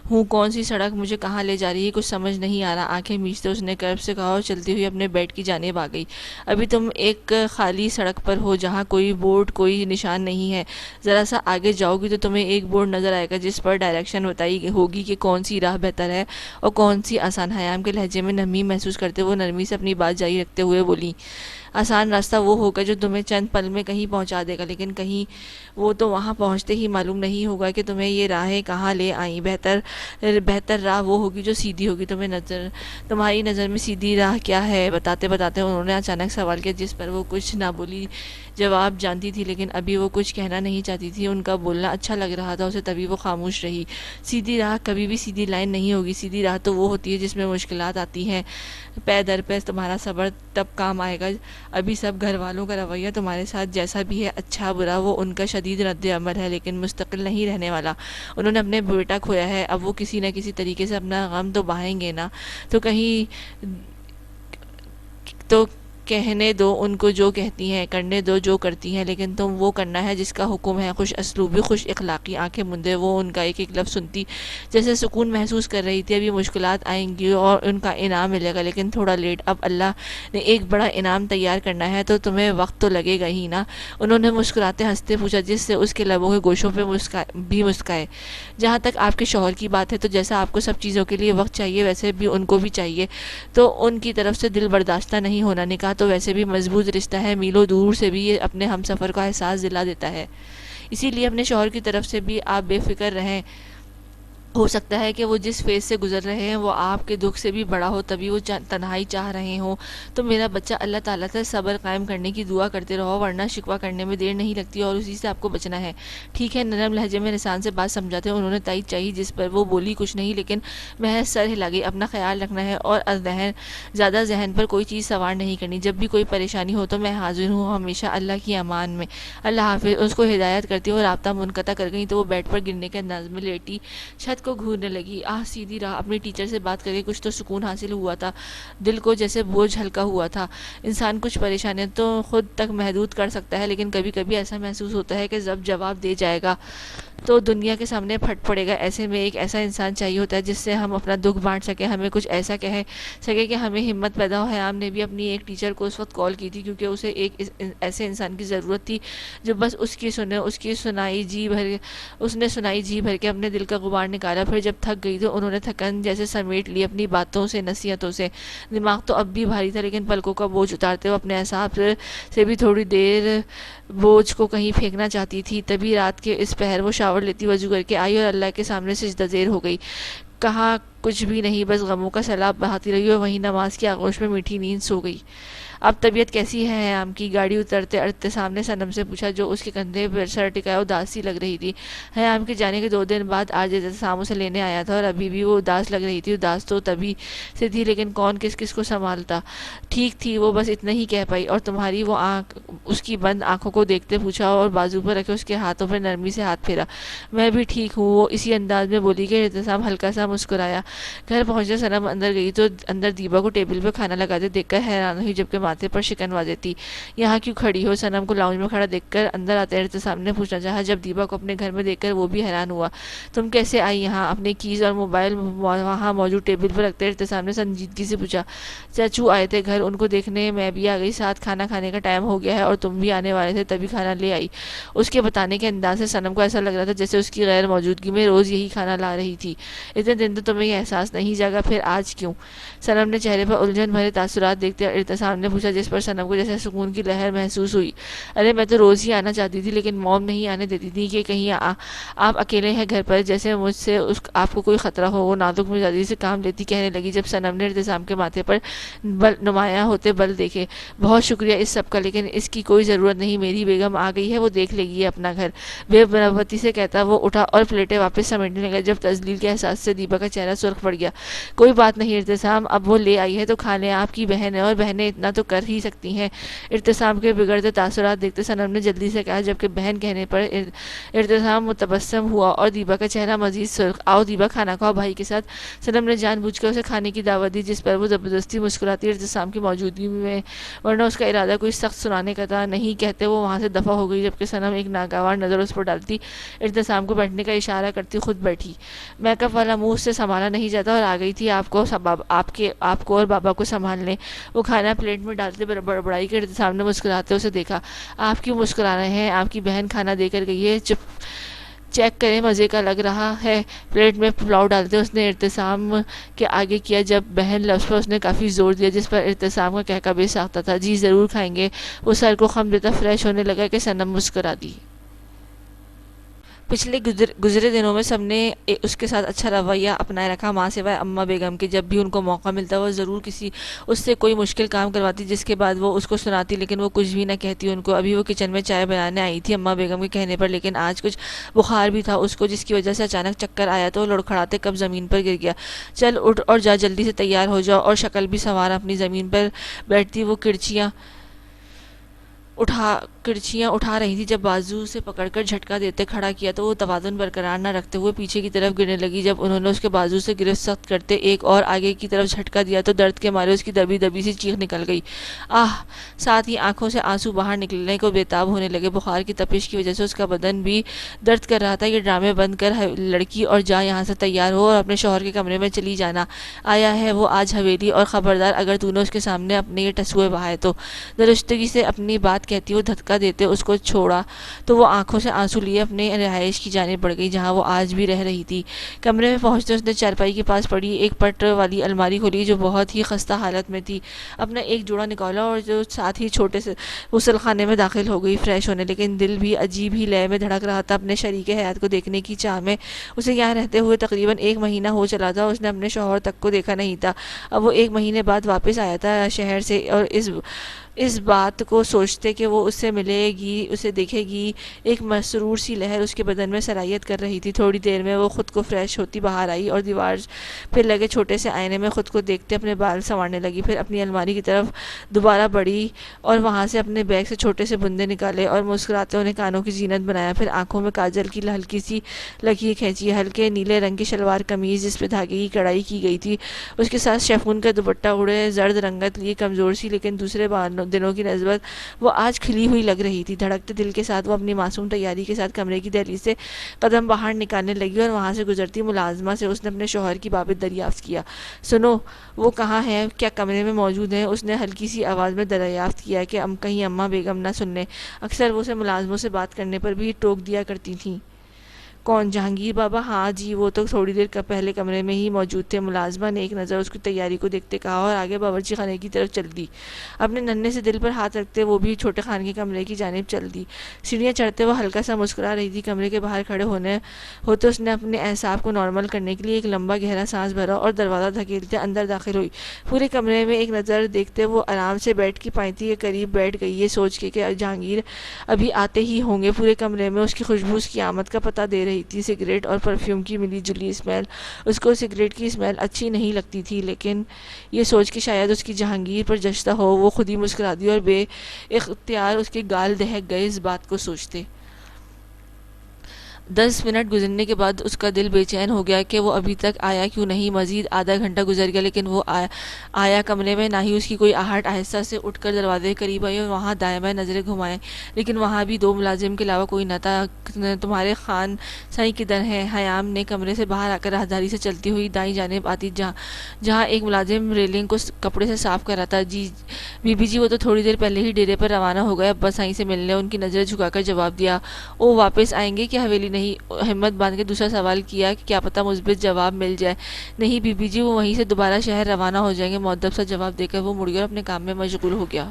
ہوں, کون سی سڑک مجھے کہاں لے جا رہی ہے, کچھ سمجھ نہیں آ رہا. آنکھیں میچتے اس نے کرب سے کہا اور چلتی ہوئی اپنے بیڈ کی جانب آ گئی. ابھی تم ایک خالی سڑک پر ہو جہاں کوئی بورڈ کوئی نشان نہیں ہے. ذرا سا آگے جاؤ گی تو تمہیں ایک بورڈ نظر آئے گا جس پر ڈائریکشن بتائی ہوگی کہ کون سی راہ بہتر ہے اور کون سی آسان. حیام کے لہجے میں نرمی محسوس کرتے وہ نرمی سے اپنی بات جاری رکھتے ہوئے بولی, آسان راستہ وہ ہوگا جو تمہیں چند پل میں کہیں پہنچا دے گا, لیکن کہیں وہ تو وہاں پہنچتے ہی معلوم نہیں ہوگا کہ تمہیں یہ راہیں کہاں لے آئیں. بہتر راہ وہ ہوگی جو سیدھی ہوگی. تمہاری نظر میں سیدھی راہ کیا ہے؟ بتاتے بتاتے انہوں نے اچانک سوال کیا جس پر وہ کچھ نہ بولی. جواب جانتی تھی لیکن ابھی وہ کچھ کہنا نہیں چاہتی تھی. ان کا بولنا اچھا لگ رہا تھا اسے, تبھی وہ خاموش رہی. سیدھی راہ کبھی بھی سیدھی لائن نہیں ہوگی. سیدھی راہ تو وہ ہوتی ہے جس میں مشکلات آتی ہیں پے در پے. تمہارا صبر تب کام آئے گا. ابھی سب گھر والوں کا رویہ تمہارے ساتھ جیسا بھی ہے, اچھا برا, وہ ان کا شدید رد عمل ہے لیکن مستقل نہیں رہنے والا. انہوں نے اپنے بیٹا کھویا ہے, اب وہ کسی نہ کسی طریقے سے اپنا غم تو بہائیں گے نا. تو کہنے دو ان کو جو کہتی ہیں, کرنے دو جو کرتی ہیں, لیکن تم وہ کرنا ہے جس کا حکم ہے. خوش اسلوبی, خوش اخلاقی. آنکھیں مندے وہ ان کا ایک ایک لفظ سنتی جیسے سکون محسوس کر رہی تھی. ابھی مشکلات آئیں گی اور ان کا انعام ملے گا لیکن تھوڑا لیٹ. اب اللہ نے ایک بڑا انعام تیار کرنا ہے تو تمہیں وقت تو لگے گا ہی نا. انہوں نے مسکراتے ہنستے پوچھا جس سے اس کے لبوں کے گوشوں پہ بھی مسکائے. جہاں تک آپ کے شوہر کی بات ہے تو جیسا آپ کو سب چیزوں کے لیے وقت چاہیے ویسے بھی ان کو بھی چاہیے, تو ان کی طرف سے دل برداشتہ نہیں ہونا. نکاح تو ویسے بھی مضبوط رشتہ ہے, میلوں دور سے بھی یہ اپنے ہم سفر کا احساس دلا دیتا ہے. اسی لیے اپنے شوہر کی طرف سے بھی آپ بے فکر رہیں. ہو سکتا ہے کہ وہ جس فیز سے گزر رہے ہیں وہ آپ کے دکھ سے بھی بڑا ہو, تبھی وہ تنہائی چاہ رہے ہوں. تو میرا بچہ اللہ تعالیٰ سے صبر قائم کرنے کی دعا کرتے رہو, ورنہ شکوہ کرنے میں دیر نہیں لگتی اور اسی سے آپ کو بچنا ہے. ٹھیک ہے, نرم لہجے میں رسان سے بات سمجھاتے ہیں. انہوں نے تائید چاہی جس پر وہ بولی کچھ نہیں لیکن محض سر ہلا گئی. اپنا خیال رکھنا ہے اور زیادہ ذہن پر کوئی چیز سوار نہیں کرنی. جب بھی کوئی پریشانی ہو تو میں حاضر ہوں ہمیشہ اللہ کی امان میں. اللہ حافظ. اس کو ہدایت کرتی اور رابطہ منقطع کر گئی تو وہ بیڈ پر گرنے کے انداز میں لیٹی چھت کو گھورنے لگی. سیدھی راہ. اپنی ٹیچر سے بات کر کے کچھ تو سکون حاصل ہوا تھا, دل کو جیسے بوجھ ہلکا ہوا تھا. انسان کچھ پریشانیاں تو خود تک محدود کر سکتا ہے لیکن کبھی کبھی ایسا محسوس ہوتا ہے کہ جب جواب دے جائے گا تو دنیا کے سامنے پھٹ پڑے گا. ایسے میں ایک ایسا انسان چاہیے ہوتا ہے جس سے ہم اپنا دکھ بانٹ سکیں, ہمیں کچھ ایسا کہہ سکے کہ ہمیں ہمت پیدا ہو. حیام نے بھی اپنی ایک ٹیچر کو اس وقت کال کی تھی کیونکہ اسے ایک ایسے انسان کی ضرورت تھی جو بس اس کی سنائی جی بھر کے اپنے دل کا غبار نکالا. پھر جب تھک گئی تو انہوں نے تھکن جیسے سمیٹ لی اپنی باتوں سے, نصیحتوں سے. دماغ تو اب بھی بھاری تھا لیکن پلکوں کا بوجھ اتارتے ہوئے اپنے اعصاب سے بھی تھوڑی دیر بوجھ کو کہیں پھینکنا چاہتی تھی. تبھی رات کے اس پہر وہ شاور لیتی وضو کر کے آئی اور اللہ کے سامنے سجدہ زیر ہو گئی. کہا کچھ بھی نہیں، بس غموں کا سیلاب بہاتی رہی اور وہیں نماز کی آغوش میں میٹھی نیند سو گئی۔ اب طبیعت کیسی ہے حیام کی؟ گاڑی اترتے ارتسام نے صنم سے پوچھا جو اس کے کندھے پر سر ٹکائے اداس سی لگ رہی تھی۔ حیام کے جانے کے 2 دن بعد آج ارتسام اسے لینے آیا تھا اور ابھی بھی وہ اداس لگ رہی تھی۔ اداس تو تبھی سے تھی لیکن کون کس کس کو سنبھالتا؟ ٹھیک تھی وہ، بس اتنا ہی کہہ پائی۔ اور تمہاری وہ آنکھ؟ اس کی بند آنکھوں کو دیکھتے پوچھا اور بازو پر رکھے اس کے ہاتھوں پر نرمی سے ہاتھ پھیرا۔ میں بھی ٹھیک ہوں، وہ اسی انداز میں بولی کہ ارتسام ہلکا سا مسکرایا۔ گھر پہنچے صنم اندر گئی تو اندر دیبا کو ٹیبل پہ کھانا لگاتے دیکھ کر حیران ہوئی، جبکہ ماتھے پر شکن واضح تھی۔ یہاں کیوں کھڑی ہو؟ صنم کو لاؤنج میں کھڑا دیکھ کر اندر آتے ارتسام نے پوچھنا چاہا۔ جب دیبا کو اپنے گھر میں دیکھ کر وہ بھی حیران ہوا۔ تم کیسے آئی یہاں؟ اپنے کیز اور موبائل وہاں موجود ٹیبل پر رکھتے ارتسام نے سنجیدگی سے پوچھا۔ چاچو آئے تھے گھر، ان کو دیکھنے میں بھی آ گئی، ساتھ کھانا کھانے کا ٹائم ہو گیا ہے اور تم بھی آنے والے تھے تبھی کھانا لے آئی۔ اس کے بتانے کے انداز سے صنم کو ایسا لگ رہا تھا جیسے اس کی غیر موجودگی میں روز یہی کھانا لا رہی تھی۔ اتنے دن تو تمہیں یہ احساس نہیں جاگا، پھر آج کیوں؟ صنم نے چہرے پر الجھن بھرے تاثرات دیکھتے ارتسام نے پوچھا، جس پر صنم کو جیسے سکون کی لہر محسوس ہوئی۔ ارے میں تو روز ہی آنا چاہتی تھی لیکن موم نہیں آنے دیتی تھی کہ کہیں آپ اکیلے ہیں گھر پر، جیسے مجھ سے آپ کو کوئی خطرہ ہو۔ وہ نازک مزاجی سے کام لیتی کہنے لگی جب صنم نے ارتسام کے ماتھے پر نمایاں ہوتے بل دیکھے۔ بہت شکریہ اس سب کا، لیکن اس کی کوئی ضرورت نہیں، میری بیگم آ گئی ہے، وہ دیکھ لے گی اپنا گھر۔ بے بناوٹی سے کہتا وہ اٹھا اور پلیٹیں واپس سمیٹنے لگا، جب تذلیل کے احساس سے دیبا کا چہرہ سرخ پڑ گیا۔ کوئی بات نہیں ارتسام، اب وہ لے آئی ہے تو کھا لیں، آپ کی بہن ہے اور بہنیں اتنا تو کر ہی سکتی ہیں۔ ارتسام کے بگڑتے تاثرات دیکھتے صنم نے جلدی سے کہا، جبکہ بہن کہنے پر ارتسام متبسم ہوا اور دیبا کا چہرہ مزید سرخ۔ آؤ دیبا کھانا کھاؤ بھائی کے ساتھ۔ صنم نے جان بوجھ کر اسے کھانے کی دعوت دی، جس پر وہ زبردستی مسکراتی ارتسام کی موجودگی میں، ورنہ اس کا ارادہ کوئی سخت سنانے کا تھا۔ نہیں کہتے وہ وہاں سے دفع ہو گئی، جبکہ صنم ایک ناگوار نظر اس پر ڈالتی ارتسام کو بیٹھنے کا اشارہ کرتی خود بیٹھی۔ میک اپ والا منہ اس سے سنبھالا نہیں جاتا اور آ گئی تھی آپ کو اور بابا کو سنبھالنے۔ وہ کھانا پلیٹ میں ڈالتے بڑبڑائی کے ارتسام نے مسکراتے اسے دیکھا۔ آپ کیوں مسکرا رہے ہیں؟ آپ کی بہن کھانا دے کر گئی ہے، چیک کریں، مزے کا لگ رہا ہے۔ پلیٹ میں پلاؤ ڈالتے اس نے ارتسام کے آگے کیا، جب بہن لفظ پر اس نے کافی زور دیا جس پر ارتسام کا کہکہ بے ساختہ تھا۔ جی ضرور کھائیں گے۔ وہ سر کو خم دیتا فریش ہونے لگا کہ صنم مسکرا دی۔ پچھلے گزرے دنوں میں سب نے اس کے ساتھ اچھا رویہ اپنائے رکھا، ماں سوائے اماں بیگم کے۔ جب بھی ان کو موقع ملتا وہ ضرور اس سے کوئی مشکل کام کرواتی، جس کے بعد وہ اس کو سناتی، لیکن وہ کچھ بھی نہ کہتی ان کو۔ ابھی وہ کچن میں چائے بنانے آئی تھی اماں بیگم کے کہنے پر، لیکن آج کچھ بخار بھی تھا اس کو، جس کی وجہ سے اچانک چکر آیا تو لڑکھڑاتے کب زمین پر گر گیا۔ چل اٹھ اور جا، جلدی سے تیار ہو جاؤ اور شکل بھی سنوار۔ اپنی زمین پر بیٹھتی وہ کرچیاں اٹھا رہی تھی، جب بازو سے پکڑ کر جھٹکا دیتے کھڑا کیا تو وہ توازن برقرار نہ رکھتے ہوئے پیچھے کی طرف گرنے لگی۔ جب انہوں نے اس کے بازو سے گرفت سخت کرتے ایک اور آگے کی طرف جھٹکا دیا تو درد کے مارے اس کی دبی دبی سی چیخ نکل گئی، آہ! ساتھ ہی آنکھوں سے آنسو باہر نکلنے کو بےتاب ہونے لگے۔ بخار کی تپش کی وجہ سے اس کا بدن بھی درد کر رہا تھا۔ یہ ڈرامے بند کر لڑکی اور جا یہاں سے تیار ہو اور اپنے شوہر کے کمرے میں چلی جانا۔ آیا ہے وہ آج حویلی، اور خبردار اگر تو نے اس کے سامنے اپنے یہ ٹسوئے بہائے تو۔ درستگی سے اپنی بات کہتی وہ دھتکا دیتے اس کو چھوڑا تو وہ آنکھوں سے آنسو لیے اپنے رہائش کی جانب بڑھ گئی جہاں وہ آج بھی رہ رہی تھی۔ کمرے میں پہنچتے اس نے چارپائی کے پاس پڑی ایک پٹ والی الماری کھولی جو بہت ہی خستہ حالت میں تھی، اپنا ایک جوڑا نکالا اور جو ساتھ ہی چھوٹے سے غسل خانے میں داخل ہو گئی فریش ہونے، لیکن دل بھی عجیب ہی لے میں دھڑک رہا تھا اپنے شریک حیات کو دیکھنے کی چاہ میں۔ اسے یہاں رہتے ہوئے تقریباً 1 مہینہ ہو چلا تھا، اس نے اپنے شوہر تک کو دیکھا نہیں تھا۔ اب وہ 1 مہینے بعد واپس آیا تھا شہر سے، اور اس بات کو سوچتے کہ وہ اس سے ملے گی، اسے دیکھے گی، ایک مسرور سی لہر اس کے بدن میں سرایت کر رہی تھی۔ تھوڑی دیر میں وہ خود کو فریش ہوتی باہر آئی اور دیوار پہ لگے چھوٹے سے آئینے میں خود کو دیکھتے اپنے بال سنوارنے لگی، پھر اپنی الماری کی طرف دوبارہ بڑھی اور وہاں سے اپنے بیگ سے چھوٹے سے بندے نکالے اور مسکراتے انہیں کانوں کی زینت بنایا، پھر آنکھوں میں کاجل کی ہلکی سی لکیر کھینچی۔ ہلکے نیلے رنگ کی شلوار قمیض جس پہ دھاگے کی کڑائی کی گئی تھی، اس کے ساتھ شیفون کا دوپٹہ اڑے زرد رنگت لیے کمزور سی لیکن دوسرے دنوں کی نسبت وہ آج کھلی ہوئی لگ رہی تھی۔ دھڑکتے دل کے ساتھ وہ اپنی معصوم تیاری کے ساتھ کمرے کی دہلیز سے قدم باہر نکالنے لگی اور وہاں سے گزرتی ملازمہ سے اس نے اپنے شوہر کی بابت دریافت کیا۔ سنو، وہ کہاں ہیں؟ کیا کمرے میں موجود ہیں؟ اس نے ہلکی سی آواز میں دریافت کیا کہ کہیں اماں بیگم نہ سن لیں، اکثر وہ اسے ملازموں سے بات کرنے پر بھی ٹوک دیا کرتی تھیں۔ کون؟ جہانگیر بابا؟ ہاں جی، وہ تو تھوڑی دیر پہلے کمرے میں ہی موجود تھے۔ ملازمہ نے ایک نظر اس کی تیاری کو دیکھتے کہا اور آگے باورچی خانے کی طرف چل دی۔ اپنے ننھے سے دل پر ہاتھ رکھتے وہ بھی چھوٹے خان کے کمرے کی جانب چل دی۔ سیڑھیاں چڑھتے وہ ہلکا سا مسکرا رہی تھی۔ کمرے کے باہر کھڑے ہوتے اس نے اپنے اعصاب کو نارمل کرنے کے لیے ایک لمبا گہرا سانس بھرا اور دروازہ دھکیلتے اندر داخل ہوئی۔ پورے کمرے میں ایک نظر دیکھتے وہ آرام سے بیٹھ کی پائنتی کے قریب بیٹھ گئی، یہ سوچ کے کہ جہانگیر ابھی آتے ہی ہوں گے۔ پورے کمرے میں اس کی خوشبو اس کی آمد کا پتہ دے رہی تھی۔ سگریٹ اور پرفیوم کی ملی جلی اسمیل۔ اس کو سگریٹ کی اسمیل اچھی نہیں لگتی تھی، لیکن یہ سوچ کے شاید اس کی جہانگیر پر جچتا ہو، وہ خود ہی مسکرا دی اور بے اختیار اس کے گال دہک گئے اس بات کو سوچتے۔ 10 منٹ گزرنے کے بعد اس کا دل بے چین ہو گیا کہ وہ ابھی تک آیا کیوں نہیں۔ مزید آدھا گھنٹہ گزر گیا لیکن وہ آیا کمرے میں نہ ہی اس کی کوئی آہٹ۔ آہستہ سے اٹھ کر دروازے کے قریب آئی اور وہاں دائیں بائیں نظریں گھمائیں، لیکن وہاں بھی 2 ملازم کے علاوہ کوئی نہ تھا۔ تمہارے خان سائیں کدھر ہیں؟ حیام نے کمرے سے باہر آ کر راہداری سے چلتی ہوئی دائیں جانب آتی جہاں ایک ملازم ریلنگ کو کپڑے سے صاف کر رہا تھا۔ جی بی بی جی، وہ تو تھوڑی دیر پہلے ہی ڈیرے پر روانہ ہو گئے، ابا سائیں سے ملنے۔ ان کی نظریں جھکا کر جواب دیا۔ او واپس آئیں گے کیا حویلی؟ نہیں۔ ہمت باندھ کے دوسرا سوال کیا کہ کیا پتہ مثبت جواب مل جائے۔ نہیں بی بی جی، وہ وہیں سے دوبارہ شہر روانہ ہو جائیں گے۔ مؤدب سا جواب دے کر وہ مڑ گیا اور اپنے کام میں مشغول ہو گیا۔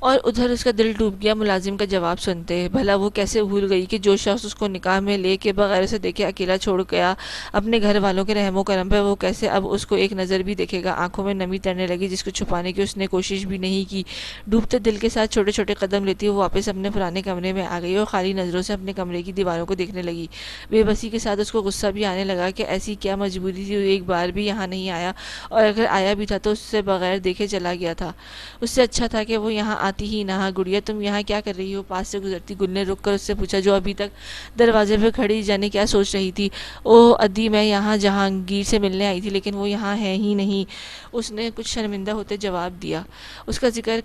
اور ادھر اس کا دل ڈوب گیا ملازم کا جواب سنتے۔ بھلا وہ کیسے بھول گئی کہ جو شخص اس کو نکاح میں لے کے بغیر اسے دیکھے اکیلا چھوڑ گیا اپنے گھر والوں کے رحم و کرم پہ، وہ کیسے اب اس کو ایک نظر بھی دیکھے گا۔ آنکھوں میں نمی تیرنے لگی جس کو چھپانے کی اس نے کوشش بھی نہیں کی۔ ڈوبتے دل کے ساتھ چھوٹے چھوٹے قدم لیتی وہ واپس اپنے پرانے کمرے میں آ گئی اور خالی نظروں سے اپنے کمرے کی دیواروں کو دیکھنے لگی۔ بے بسی کے ساتھ اس کو غصہ بھی آنے لگا کہ ایسی کیا مجبوری تھی، ایک بار بھی یہاں نہیں آیا، اور اگر آیا بھی تھا تو اس سے بغیر دیکھے چلا گیا تھا۔ اس سے اچھا تھا کہ وہ یہاں آتی ہی نہ۔ گڑیا تم یہاں کیا کر رہی ہو؟ پاس سے گزرتی گل نے رک کر اس سے پوچھا، جو ابھی تک دروازے پہ کھڑی جانے کیا سوچ رہی تھی۔ او ادی، میں یہاں جہانگیر سے ملنے آئی تھی لیکن وہ یہاں ہے ہی نہیں، اس نے کچھ شرمندہ ہوتے جواب دیا۔ اس کا ذکر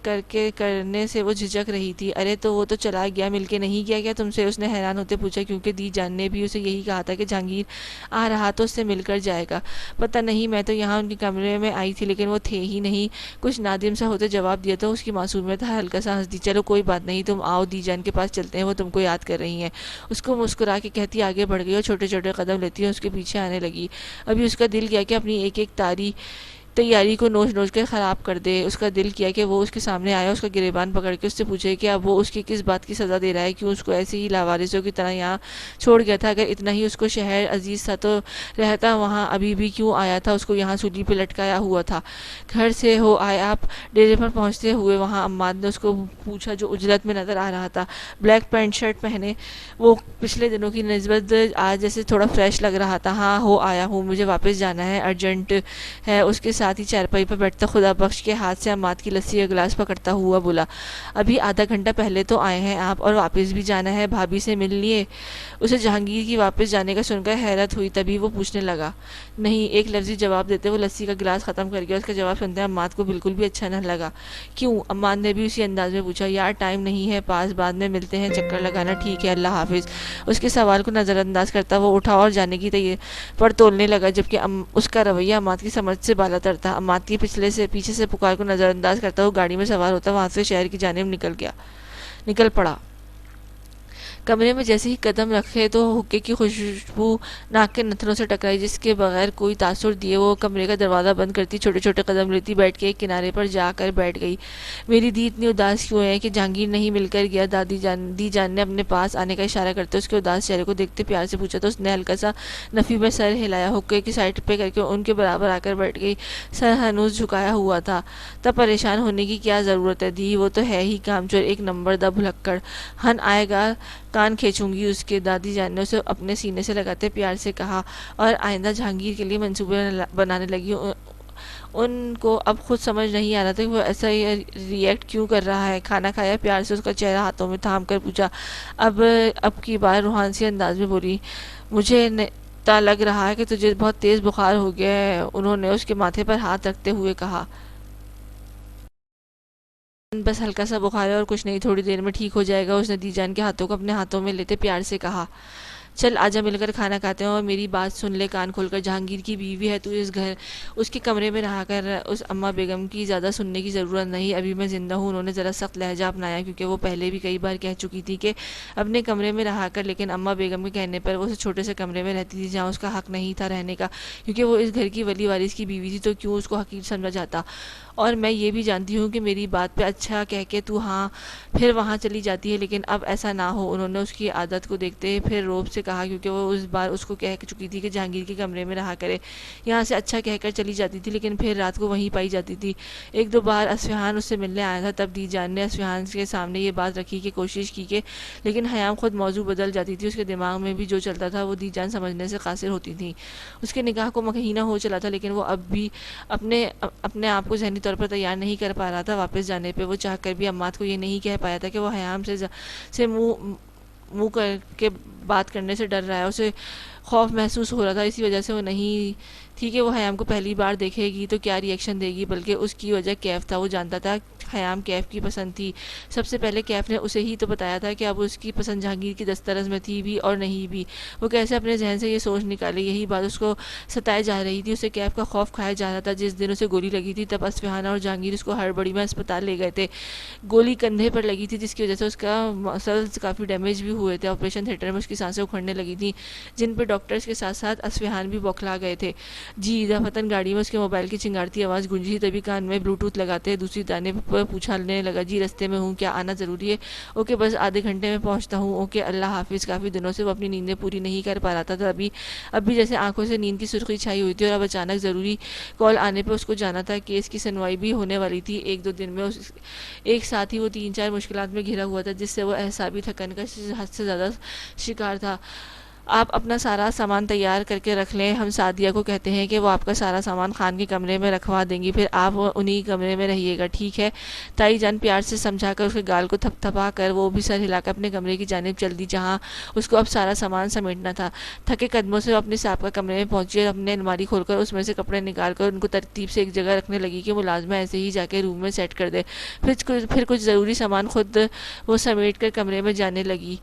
کرنے سے وہ جھجک رہی تھی۔ ارے تو وہ تو چلا گیا، مل کے نہیں گیا کیا تم سے؟ اس نے حیران ہوتے پوچھا، کیونکہ دی جان نے بھی اسے یہی کہا تھا کہ جہانگیر آ رہا تو اس سے مل کر جائے گا۔ پتہ نہیں، میں تو یہاں ان کے کمرے میں آئی تھی لیکن وہ تھے ہی نہیں، کچھ نادم سا ہوتے جواب دیا تو اس کی معصومیت ہلکا سا ہنس دی۔ چلو کوئی بات نہیں، تم آؤ، دی جان کے پاس چلتے ہیں، وہ تم کو یاد کر رہی ہیں۔ اس کو مسکرا کے کہتی آگے بڑھ گئی اور چھوٹے چھوٹے قدم لیتی اس کے پیچھے آنے لگی۔ ابھی اس کا دل کیا کہ اپنی ایک ایک تیاری کو نوچ نوچ کے خراب کر دے۔ اس کا دل کیا کہ وہ اس کے سامنے آیا، اس کا گریبان پکڑ کے اس سے پوچھے کہ اب وہ اس کی کس بات کی سزا دے رہا ہے، کیوں اس کو ایسے ہی لاوارثوں کی طرح یہاں چھوڑ گیا تھا؟ اگر اتنا ہی اس کو شہر عزیز تھا تو رہتا وہاں ابھی بھی کیوں آیا تھا؟ اس کو یہاں سولی پہ لٹکایا ہوا تھا۔ گھر سے ہو آئے آپ؟ ڈیرے پر پہنچتے ہوئے وہاں عماد نے اس کو پوچھا جو اجلت میں نظر آ رہا تھا۔ بلیک پینٹ شرٹ پہنے وہ پچھلے دنوں کی نسبت آج جیسے تھوڑا فریش لگ رہا تھا۔ ہاں ہو آیا ہوں، مجھے واپس جانا ہے، ارجنٹ ہے۔ اس کے ساتھ ہی چارپائی پر بیٹھتا خدا بخش کے ہاتھ سے عماد کی لسی کا گلاس پکڑتا ہوا بولا، ابھی آدھا گھنٹہ پہلے تو آئے ہیں آپ اور واپس بھی جانا ہے؟ بھابھی سے مل لیے؟ اسے جہانگیر کی واپس جانے کا سن کر حیرت ہوئی، تبھی وہ پوچھنے لگا۔ نہیں، ایک لفظی جواب دیتے وہ لسی کا گلاس ختم کر گیا۔ اس کا جواب سنتے عماد کو بالکل بھی اچھا نہ لگا۔ کیوں؟ عماد نے بھی اسی انداز میں پوچھا۔ یار ٹائم نہیں ہے پاس، بعد میں ملتے ہیں، چکر لگانا، ٹھیک ہے، اللہ حافظ۔ اس کے سوال کو نظر انداز کرتا وہ اٹھا اور جانے کی پر تولنے لگا، جبکہ اس کا رویہ عماد کی سمجھ سے بالا تر تھا۔ عماد کی پیچھے سے پکار کو نظر انداز کرتا وہ گاڑی میں سوار ہوتا وہاں سے شہر کی جانب نکل پڑا۔ کمرے میں جیسے ہی قدم رکھے تو حقے کی خوشبو ناک کے نتھنوں سے ٹکرائی، جس کے بغیر کوئی تاثر دیے وہ کمرے کا دروازہ بند کرتی چھوٹے چھوٹے قدم لیتی بیٹھ کے ایک کنارے پر جا کر بیٹھ گئی۔ میری دی اتنی اداس کیوں ہے کہ جہانگیر نہیں مل کر گیا؟ دی جان نے اپنے پاس آنے کا اشارہ کرتے اس کے اداس چہرے کو دیکھتے پیار سے پوچھا تو اس نے ہلکا سا نفی میں سر ہلایا، حقے کی سائڈ پہ کر کے ان کے برابر آ کر بیٹھ گئی، سر ہنوز جھکایا ہوا تھا۔ تب پریشان ہونے کی کیا ضرورت ہے دی، وہ تو ہے ہی کام چور، ایک نمبر دا بھلکڑ، ہن آئے گا کان کھینچوں گی اس کے۔ دادی جان نے اسے اپنے سینے سے لگاتے پیار سے کہا اور آئندہ جہانگیر کے لیے منصوبے بنانے لگی۔ ان کو اب خود سمجھ نہیں آ رہا تھا کہ وہ ایسا ری ایکٹ کیوں کر رہا ہے۔ کھانا کھایا؟ پیار سے اس کا چہرہ ہاتھوں میں تھام کر پوچھا۔ اب کی بار روحانسی انداز میں بولی، مجھے تا لگ رہا ہے کہ تجھے بہت تیز بخار ہو گیا ہے، انہوں نے اس کے ماتھے پر ہاتھ رکھتے ہوئے کہا۔ بس ہلکا سا بخار ہے اور کچھ نہیں، تھوڑی دیر میں ٹھیک ہو جائے گا، اس نے دی جان کے ہاتھوں کو اپنے ہاتھوں میں لیتے پیار سے کہا۔ چل آجا مل کر کھانا کھاتے ہیں اور میری بات سن لے کان کھول کر، جہانگیر کی بیوی ہے تو اس کے کمرے میں رہا کر۔ اس اماں بیگم کی زیادہ سننے کی ضرورت نہیں، ابھی میں زندہ ہوں۔ انہوں نے ذرا سخت لہجہ اپنایا کیونکہ وہ پہلے بھی کئی بار کہہ چکی تھی کہ اپنے کمرے میں رہا کر، لیکن اماں بیگم کے کہنے پر وہ اس چھوٹے سے کمرے میں رہتی تھی جہاں اس کا حق نہیں تھا رہنے کا، کیونکہ وہ اس گھر کی ولی وارث کی بیوی تھی، تو کیوں اس کو حقیر سمجھا جاتا؟ اور میں یہ بھی جانتی ہوں کہ میری بات پہ اچھا کہہ کے تو ہاں پھر وہاں چلی جاتی ہے، لیکن اب ایسا نہ ہو۔ انہوں نے اس کی عادت کو دیکھتے پھر روب سے کہا، کیونکہ وہ اس بار اس کو کہہ چکی تھی کہ جہانگیر کے کمرے میں رہا کرے۔ یہاں سے اچھا کہہ کر چلی جاتی تھی، لیکن پھر رات کو وہیں پائی جاتی تھی۔ ایک دو بار اصفہان اس سے ملنے آیا تھا، تب دی جان نے اصفہان کے سامنے یہ بات رکھی کہ کوشش کی کہ، لیکن حیام خود موضوع بدل جاتی تھی۔ اس کے دماغ میں بھی جو چلتا تھا وہ دی جان سمجھنے سے قاصر ہوتی تھی۔ اس کے نکاح کو مہینہ ہو چلا تھا، لیکن وہ اب بھی اپنے آپ کو ذہنی طور پر تیار نہیں کر پا رہا تھا واپس جانے پہ۔ وہ چاہ کر بھی عماد کو یہ نہیں کہہ پایا تھا کہ وہ حیام سے منہ کر کے بات کرنے سے ڈر رہا ہے۔ اسے خوف محسوس ہو رہا تھا، اسی وجہ سے وہ نہیں تھی کہ وہ حیام کو پہلی بار دیکھے گی تو کیا ری ایکشن دے گی، بلکہ اس کی وجہ کیف تھا۔ وہ جانتا تھا حیام کیف کی پسند تھی۔ سب سے پہلے کیف نے اسے ہی تو بتایا تھا کہ اب اس کی پسند جہانگیر کی دسترس میں تھی بھی اور نہیں بھی۔ وہ کیسے اپنے ذہن سے یہ سوچ نکالے، یہی بات اس کو ستائے جا رہی تھی۔ اسے کیف کا خوف کھایا جا رہا تھا۔ جس دن اسے گولی لگی تھی تب اصفہان اور جہانگیر اس کو ہڑبڑی میں اسپتال لے گئے تھے۔ گولی کندھے پر لگی تھی، جس کی وجہ سے اس کا مسلز کافی ڈیمیج بھی ہوئے تھے۔ آپریشن تھیٹر میں اس کی سانسیں اکھڑنے لگی تھیں، جن پہ ڈاکٹرز کے ساتھ ساتھ اصفہان بھی بوکھلا گئے تھے۔ جی دفتن گاڑی میں اس کے موبائل کی چنگارتی آواز گونجی، تبھی کان میں بلوٹوتھ لگاتے دوسری دانے پر پوچھنے لگا، جی رستے میں ہوں، کیا آنا ضروری ہے؟ اوکے بس آدھے گھنٹے میں پہنچتا ہوں، اوکے اللہ حافظ۔ کافی دنوں سے وہ اپنی نیندیں پوری نہیں کر پا رہا تھا، تو اب بھی جیسے آنکھوں سے نیند کی سرخی چھائی ہوئی تھی، اور اب اچانک ضروری کال آنے پہ اس کو جانا تھا۔ کیس کی سنوائی بھی ہونے والی تھی ایک دو دن میں۔ ایک ساتھ ہی وہ 3-4 مشکلات میں گھرا ہوا تھا، جس سے وہ اعصابی تھکن کا حد سے زیادہ شکار تھا۔ آپ اپنا سارا سامان تیار کر کے رکھ لیں، ہم سعدیہ کو کہتے ہیں کہ وہ آپ کا سارا سامان خان کے کمرے میں رکھوا دیں گی، پھر آپ انہی کمرے میں رہیے گا، ٹھیک ہے؟ تائی جان پیار سے سمجھا کر اس کے گال کو تھپ تھپا کر وہ بھی سر ہلا کر اپنے کمرے کی جانب چل دی، جہاں اس کو اب سارا سامان سمیٹنا تھا۔ تھکے قدموں سے وہ اپنے سابقہ کمرے میں پہنچی اور اپنے الماری کھول کر اس میں سے کپڑے نکال کر ان کو ترتیب سے ایک جگہ رکھنے لگی کہ ملازمہ ایسے ہی جا کے روم میں سیٹ کر دے۔ پھر کچھ ضروری سامان خود وہ سمیٹ کر کمرے میں جانے لگی۔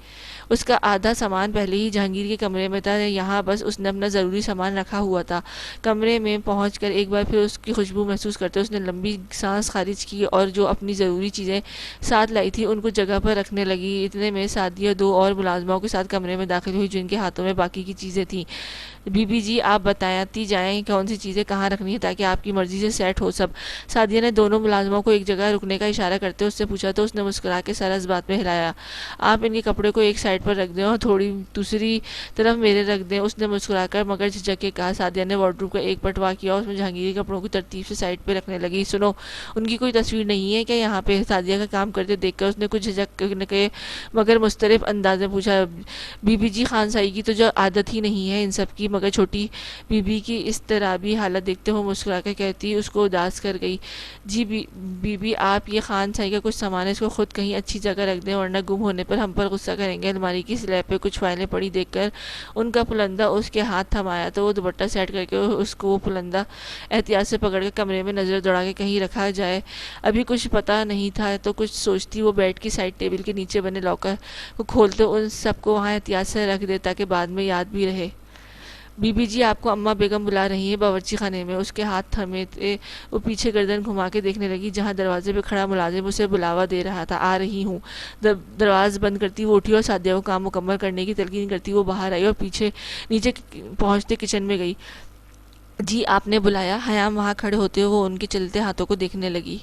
اس کا آدھا سامان پہلے ہی جہانگیر کے کمرے میں تھا، یہاں بس اس نے اپنا ضروری سامان رکھا ہوا تھا۔ کمرے میں پہنچ کر ایک بار پھر اس کی خوشبو محسوس کرتے اس نے لمبی سانس خارج کی اور جو اپنی ضروری چیزیں ساتھ لائی تھی ان کو جگہ پر رکھنے لگی۔ اتنے میں سعدیہ 2 اور ملازموں کے ساتھ کمرے میں داخل ہوئی، جن کے ہاتھوں میں باقی کی چیزیں تھیں۔ بی بی جی آپ بتاتی جائیں کون سی چیزیں کہاں رکھنی ہے تاکہ آپ کی مرضی سے سیٹ ہو سب۔ سعدیہ نے دونوں ملازموں کو ایک جگہ رکنے کا اشارہ کرتے اس سے پوچھا، تو اس نے مسکرا کے سر اس بات میں ہلایا، آپ ان کے کپڑے کو ایک سائڈ پر رکھ دیں اور تھوڑی دوسری طرف میرے رکھ دیں۔ اس نے مسکرا کر مگر جھجک کے کہا۔ سعدیہ نے وارڈروب کا ایک پٹوا کیا اور اس میں جہانگیر کے کپڑوں کو ترتیب سے سائڈ پہ رکھنے لگی۔ سنو، ان کی کوئی تصویر نہیں ہے کیا یہاں پہ؟ سعدیہ کا کام کرتے دیکھ کر اس نے کچھ جھجک کے مگر مسترب انداز میں پوچھا۔ بی بی جی خان سائی کی تو جو عادت ہی نہیں ہے ان سب کی، مگر چھوٹی بی بی کی اضطرابی حالت دیکھتے ہوئے مسکرا کر کہتی، اس کو اداس کر گئی، جی بی بی آپ یہ خان سائی کا کچھ سامان ہے، اس کو خود کہیں اچھی جگہ رکھ دیں، ورنہ گم ہونے پر ہم پر غصہ کریں گے۔ الماری کی سلیب پہ کچھ فائلیں پڑی دیکھ کر ان کا پلندہ اس کے ہاتھ تھمایا تو وہ دوپٹہ سیٹ کر کے اس کو وہ پلندہ احتیاط سے پکڑ کے کمرے میں نظر دوڑا کے کہیں رکھا جائے۔ ابھی کچھ پتہ نہیں تھا تو کچھ سوچتی وہ بیڈ کی سائڈ ٹیبل کے نیچے بنے لاکر کو کھولتے ان سب کو وہاں احتیاط سے رکھ دے تاکہ بعد میں یاد بھی رہے۔ بی بی جی آپ کو اماں بیگم بلا رہی ہیں باورچی خانے میں۔ اس کے ہاتھ تھمیتے وہ پیچھے گردن گھما کے دیکھنے لگی جہاں دروازے پہ کھڑا ملازم اسے بلاوا دے رہا تھا۔ آ رہی ہوں۔ دروازہ بند کرتی وہ اٹھی اور سعدیہ کو کام مکمل کرنے کی تلقین کرتی وہ باہر آئی اور نیچے پہنچتے کچن میں گئی۔ جی آپ نے بلایا؟ حیام وہاں کھڑے ہوتے ہوئے وہ ان کے چلتے ہاتھوں کو دیکھنے لگی۔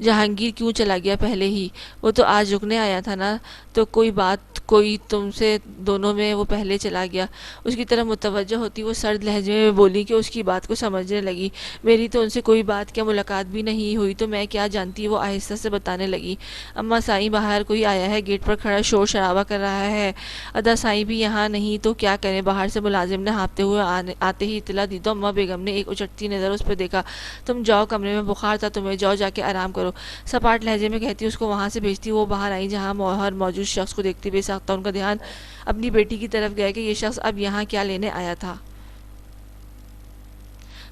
جہانگیر کیوں چلا گیا پہلے ہی؟ وہ تو آج رکنے آیا تھا نا، تو کوئی بات کوئی تم سے دونوں میں وہ پہلے چلا گیا۔ اس کی طرف متوجہ ہوتی وہ سرد لہجے میں بولی کہ اس کی بات کو سمجھنے لگی، میری تو ان سے کوئی بات کیا ملاقات بھی نہیں ہوئی، تو میں کیا جانتی؟ وہ آہستہ سے بتانے لگی، اماں سائیں باہر کوئی آیا ہے، گیٹ پر کھڑا شور شرابہ کر رہا ہے، ادا سائیں بھی یہاں نہیں تو کیا کریں؟ باہر سے ملازم نے ہانپتے ہوئے آتے ہی اطلاع دی تو اماں بیگم نے ایک اچٹتی نظر اس پہ دیکھا، تم جاؤ، کمرے میں بخار تھا تمہیں، جاؤ جا کے آرام کرو، سپاٹ لہجے میں کہتی اس کو وہاں سے بھیجتی۔ وہ باہر آئی جہاں ہر موجود شخص کو دیکھتے بے ساختہ ان کا دھیان اپنی بیٹی کی طرف گیا کہ یہ شخص اب یہاں کیا لینے آیا تھا۔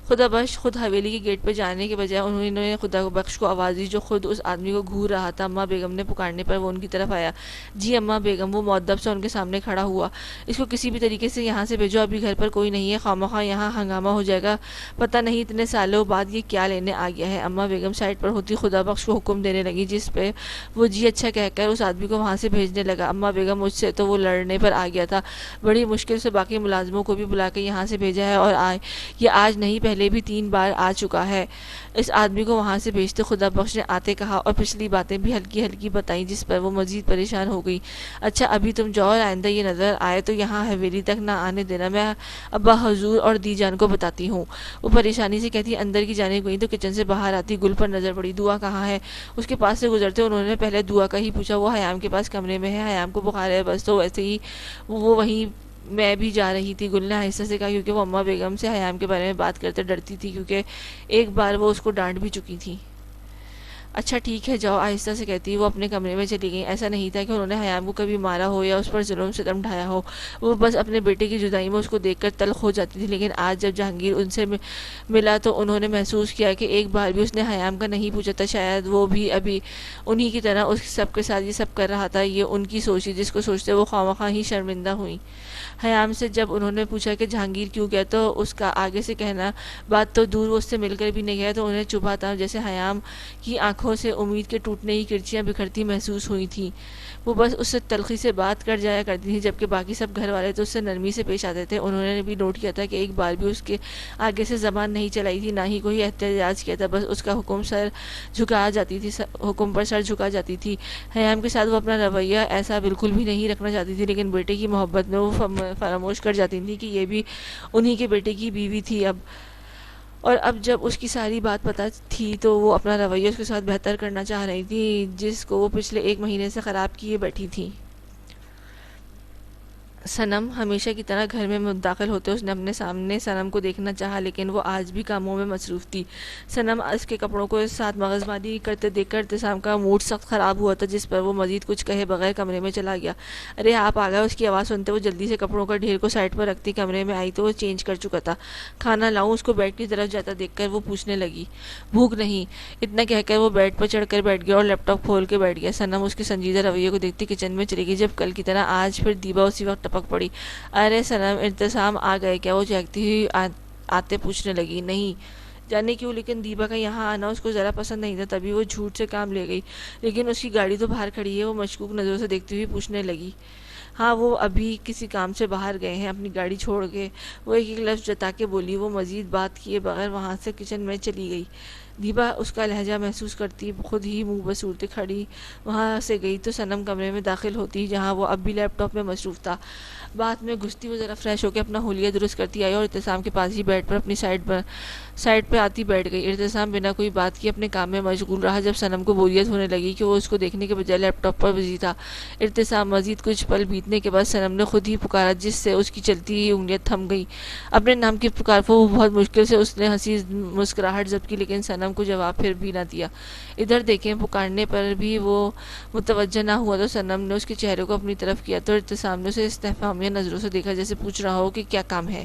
خدا بخش خود حویلی کے گیٹ پہ جانے کے بجائے انہوں نے خدا بخش کو آواز دی جو خود اس آدمی کو گھور رہا تھا۔ اماں بیگم نے پکارنے پر وہ ان کی طرف آیا۔ جی اماں بیگم، وہ مؤدب سے ان کے سامنے کھڑا ہوا۔ اس کو کسی بھی طریقے سے یہاں سے بھیجو، ابھی گھر پر کوئی نہیں ہے، خواہ یہاں ہنگامہ ہو جائے گا، پتہ نہیں اتنے سالوں بعد یہ کیا لینے آ گیا ہے۔ اماں بیگم سائڈ پر ہوتی خدا بخش کو حکم دینے لگی، جس پہ وہ جی اچھا کہہ کر اس آدمی کو وہاں سے بھیجنے لگا۔ اماں بیگم مجھ سے تو وہ لڑنے پر آ گیا تھا، بڑی مشکل سے باقی ملازموں کو بھی بلا کے یہاں سے بھیجا ہے، اور یہ آج نہیں پہلے بھی 3 بار آ چکا ہے۔ اس آدمی کو وہاں سے بھیجتے خدا بخش نے آتے کہا اور پچھلی باتیں بھی ہلکی ہلکی بتائیں، جس پر وہ مزید پریشان ہو گئی۔ اچھا ابھی تم جاؤ، اور آئندہ یہ نظر آئے تو یہاں حویلی تک نہ آنے دینا، میں ابا حضور اور دی جان کو بتاتی ہوں۔ وہ پریشانی سے کہتی اندر کی جانب گئی تو کچن سے باہر آتی گل پر نظر پڑی۔ دعا کہاں ہے؟ اس کے پاس سے گزرتے انہوں نے پہلے دعا کا ہی پوچھا۔ وہ حیام کے پاس کمرے میں ہے، حیام کو بخار ہے بس، تو ویسے ہی وہ وہیں میں بھی جا رہی تھی، گل نے آہستہ سے کہا، کیونکہ وہ اماں بیگم سے حیام کے بارے میں بات کرتے ڈرتی تھی، کیونکہ ایک بار وہ اس کو ڈانٹ بھی چکی تھی۔ اچھا ٹھیک ہے جاؤ، آہستہ سے کہتی وہ اپنے کمرے میں چلی گئی۔ ایسا نہیں تھا کہ انہوں نے حیام کو کبھی مارا ہو یا اس پر ظلم ستم ڈھایا ہو، وہ بس اپنے بیٹے کی جدائی میں اس کو دیکھ کر تلخ ہو جاتی تھی، لیکن آج جب جہانگیر ان سے ملا تو انہوں نے محسوس کیا کہ ایک بار بھی اس نے حیام کا نہیں پوچھا تھا، شاید وہ بھی ابھی انہی کی طرح اس سب کے ساتھ یہ سب کر رہا تھا۔ یہ ان کی سوچ تھی جس کو سوچتے وہ خواہ ہی شرمندہ ہوئی۔ حیام سے جب انہوں نے پوچھا کہ جہانگیر کیوں گیا تو اس کا آگے سے کہنا بات تو دور، وہ اس سے مل کر بھی نہیں گیا، تو انہیں چبھا تھا، جیسے حیام کی آنکھوں سے امید کے ٹوٹنے کی کرچیاں بکھرتی محسوس ہوئی تھیں۔ وہ بس اس سے تلخی سے بات کر جایا کرتی تھی، جبکہ باقی سب گھر والے تو اس سے نرمی سے پیش آتے تھے۔ انہوں نے بھی نوٹ کیا تھا کہ ایک بار بھی اس کے آگے سے زبان نہیں چلائی تھی، نہ ہی کوئی احتجاج کیا تھا، بس اس کا حکم پر سر جھکا جاتی تھی۔ حیام کے ساتھ وہ اپنا رویہ ایسا بالکل بھی نہیں رکھنا چاہتی تھی، لیکن بیٹے کی محبت میں وہ فراموش کر جاتی تھی کہ یہ بھی انہی کے بیٹے کی بیوی تھی۔ اب جب اس کی ساری بات پتہ تھی تو وہ اپنا رویہ اس کے ساتھ بہتر کرنا چاہ رہی تھی، جس کو وہ پچھلے 1 مہینے سے خراب کیے بیٹھی تھی۔ صنم ہمیشہ کی طرح گھر میں داخل ہوتے اس نے اپنے سامنے صنم کو دیکھنا چاہا، لیکن وہ آج بھی کاموں میں مصروف تھی۔ صنم اس کے کپڑوں کو ساتھ مغز ماری کرتے دیکھ کر ارتسام کا موڈ سخت خراب ہوا تھا، جس پر وہ مزید کچھ کہے بغیر کمرے میں چلا گیا۔ ارے آپ آ گئے، اس کی آواز سنتے وہ جلدی سے کپڑوں کا ڈھیر کو سائڈ پر رکھتی کمرے میں آئی تو وہ چینج کر چکا تھا۔ کھانا لاؤں؟ اس کو بیڈ کی طرف جاتا دیکھ کر وہ پوچھنے لگی۔ بھوک نہیں، اتنا کہہ کر وہ بیڈ پر چڑھ کر بیٹھ گیا اور لیپ ٹاپ کھول کے بیٹھ گیا۔ صنم اس کے سنجیدہ رویے کو دیکھتی کچن میں چلی گئی، جب کل کی طرح آج پھر دیبا اسی وقت ٹپک پڑی۔ ارے صنم، ارتسام آ گئے کیا؟ وہ چہکتی ہوئی آتے پوچھنے لگی۔ نہیں جانے کیوں، لیکن دیبا کا یہاں آنا اس کو ذرا پسند نہیں تھا، تبھی وہ جھوٹ سے کام لے گئی۔ لیکن اس کی گاڑی تو باہر کھڑی ہے، وہ مشکوک نظروں سے دیکھتی ہوئی پوچھنے لگی۔ ہاں وہ ابھی کسی کام سے باہر گئے ہیں، اپنی گاڑی چھوڑ کے، وہ ایک لفظ جتا کے بولی۔ وہ مزید بات کیے بغیر وہاں سے کچن میں چلی گئی۔ دیبا اس کا لہجہ محسوس کرتی خود ہی منہ بہ صورت کھڑی وہاں سے گئی تو صنم کمرے میں داخل ہوتی، جہاں وہ اب بھی لیپ ٹاپ میں مصروف تھا۔ بعد میں گھستی وہ ذرا فریش ہو کے اپنا حلیہ درست کرتی آئی اور ارتسام کے پاس ہی بیڈ پر اپنی سائڈ پہ آتی بیٹھ گئی۔ ارتسام بنا کوئی بات کی اپنے کام میں مشغول رہا، جب صنم کو بوریت ہونے لگی کہ وہ اس کو دیکھنے کے بجائے لیپ ٹاپ پر بزی تھا۔ ارتسام مزید کچھ پل بیتنے کے بعد صنم نے خود ہی پکارا، جس سے اس کی چلتی ہوئی انگلیاں تھم گئی۔ اپنے نام کی پکار کو بہت مشکل سے اس نے ہنسی مسکراہٹ ضبط کی، لیکن صنم کو جواب پھر بھی نہ دیا۔ ادھر دیکھیں، پکارنے پر بھی وہ متوجہ نہ ہوا تو صنم نے اس کے چہرے کو اپنی طرف کیا تو ارتسام نے اسے استفہامیہ نظروں سے دیکھا، جیسے پوچھ رہا ہو کہ کیا کام ہے،